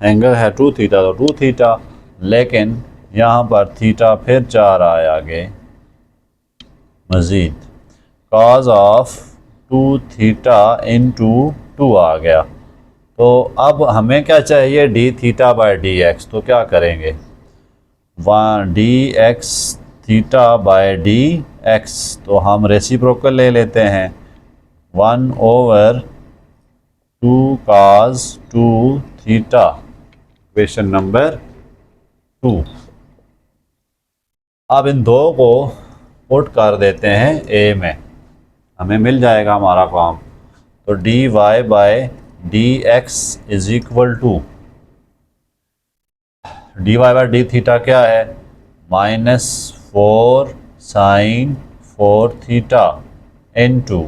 एंगल है 2 थीटा तो 2 थीटा, लेकिन यहाँ पर थीटा फिर 4 आए आगे मज़ीद, कॉस ऑफ 2 थीटा इंटू 2 आ गया। तो अब हमें क्या चाहिए? D theta by D x. तो क्या करेंगे? वहाँ D x theta by D x, तो हम रेसिप्रोकल ले लेते हैं 1/2 cos 2 थीटा, क्वेश्चन नंबर 2। अब इन दो को पुट कर देते हैं ए में, हमें मिल जाएगा हमारा काम। तो D Y by D x is equal to, d Y by d theta क्या है? -4 sine 4 theta into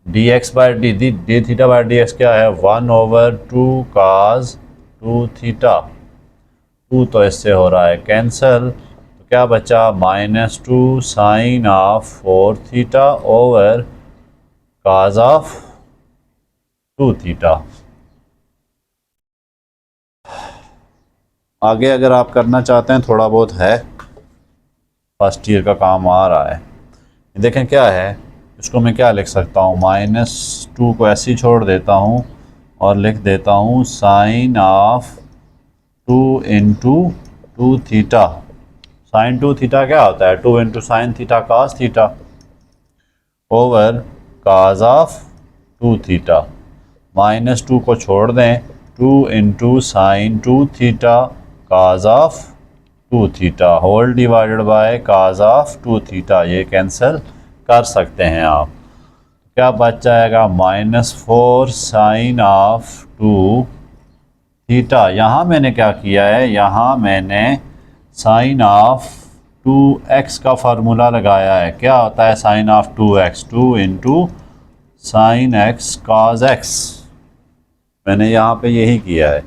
d x by d theta by D x क्या है? 1/2 cos 2 थीटा। 2 तो इससे हो रहा है कैंसल, तो क्या बचा? -2 sine of 4 theta over cos of 2 theta. आगे अगर आप करना चाहते हैं, थोड़ा बहुत है, फर्स्ट ईयर का काम आ रहा है। देखें क्या है, इसको मैं क्या लिख सकता हूँ? -2 को ऐसे ही छोड़ देता हूँ और लिख देता हूँ sine of 2 into 2 theta. Sine 2 theta क्या होता है? 2 into sine theta cos theta over cos of 2 theta. -2 को छोड़ दें, 2 into sine 2 theta cos of 2 theta whole divided by cos of 2 theta. ये कैंसिल कर सकते हैं आप। क्या बच जाएगा? -4 साइन ऑफ 2 थीटा। यहाँ मैंने क्या किया है? यहाँ मैंने साइन ऑफ 2x का फार्मूला लगाया है। क्या होता है sine of 2x? 2 into sine x cos x। मैंने यहाँ पे यही किया है।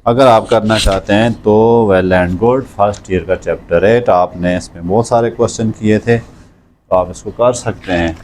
अगर आप करना चाहते हैं तो well and good. First year का चैप्टर 8 आपने इसमें बहुत सारे क्वेश्चन किए थे, तो आप इसको कर सकते हैं।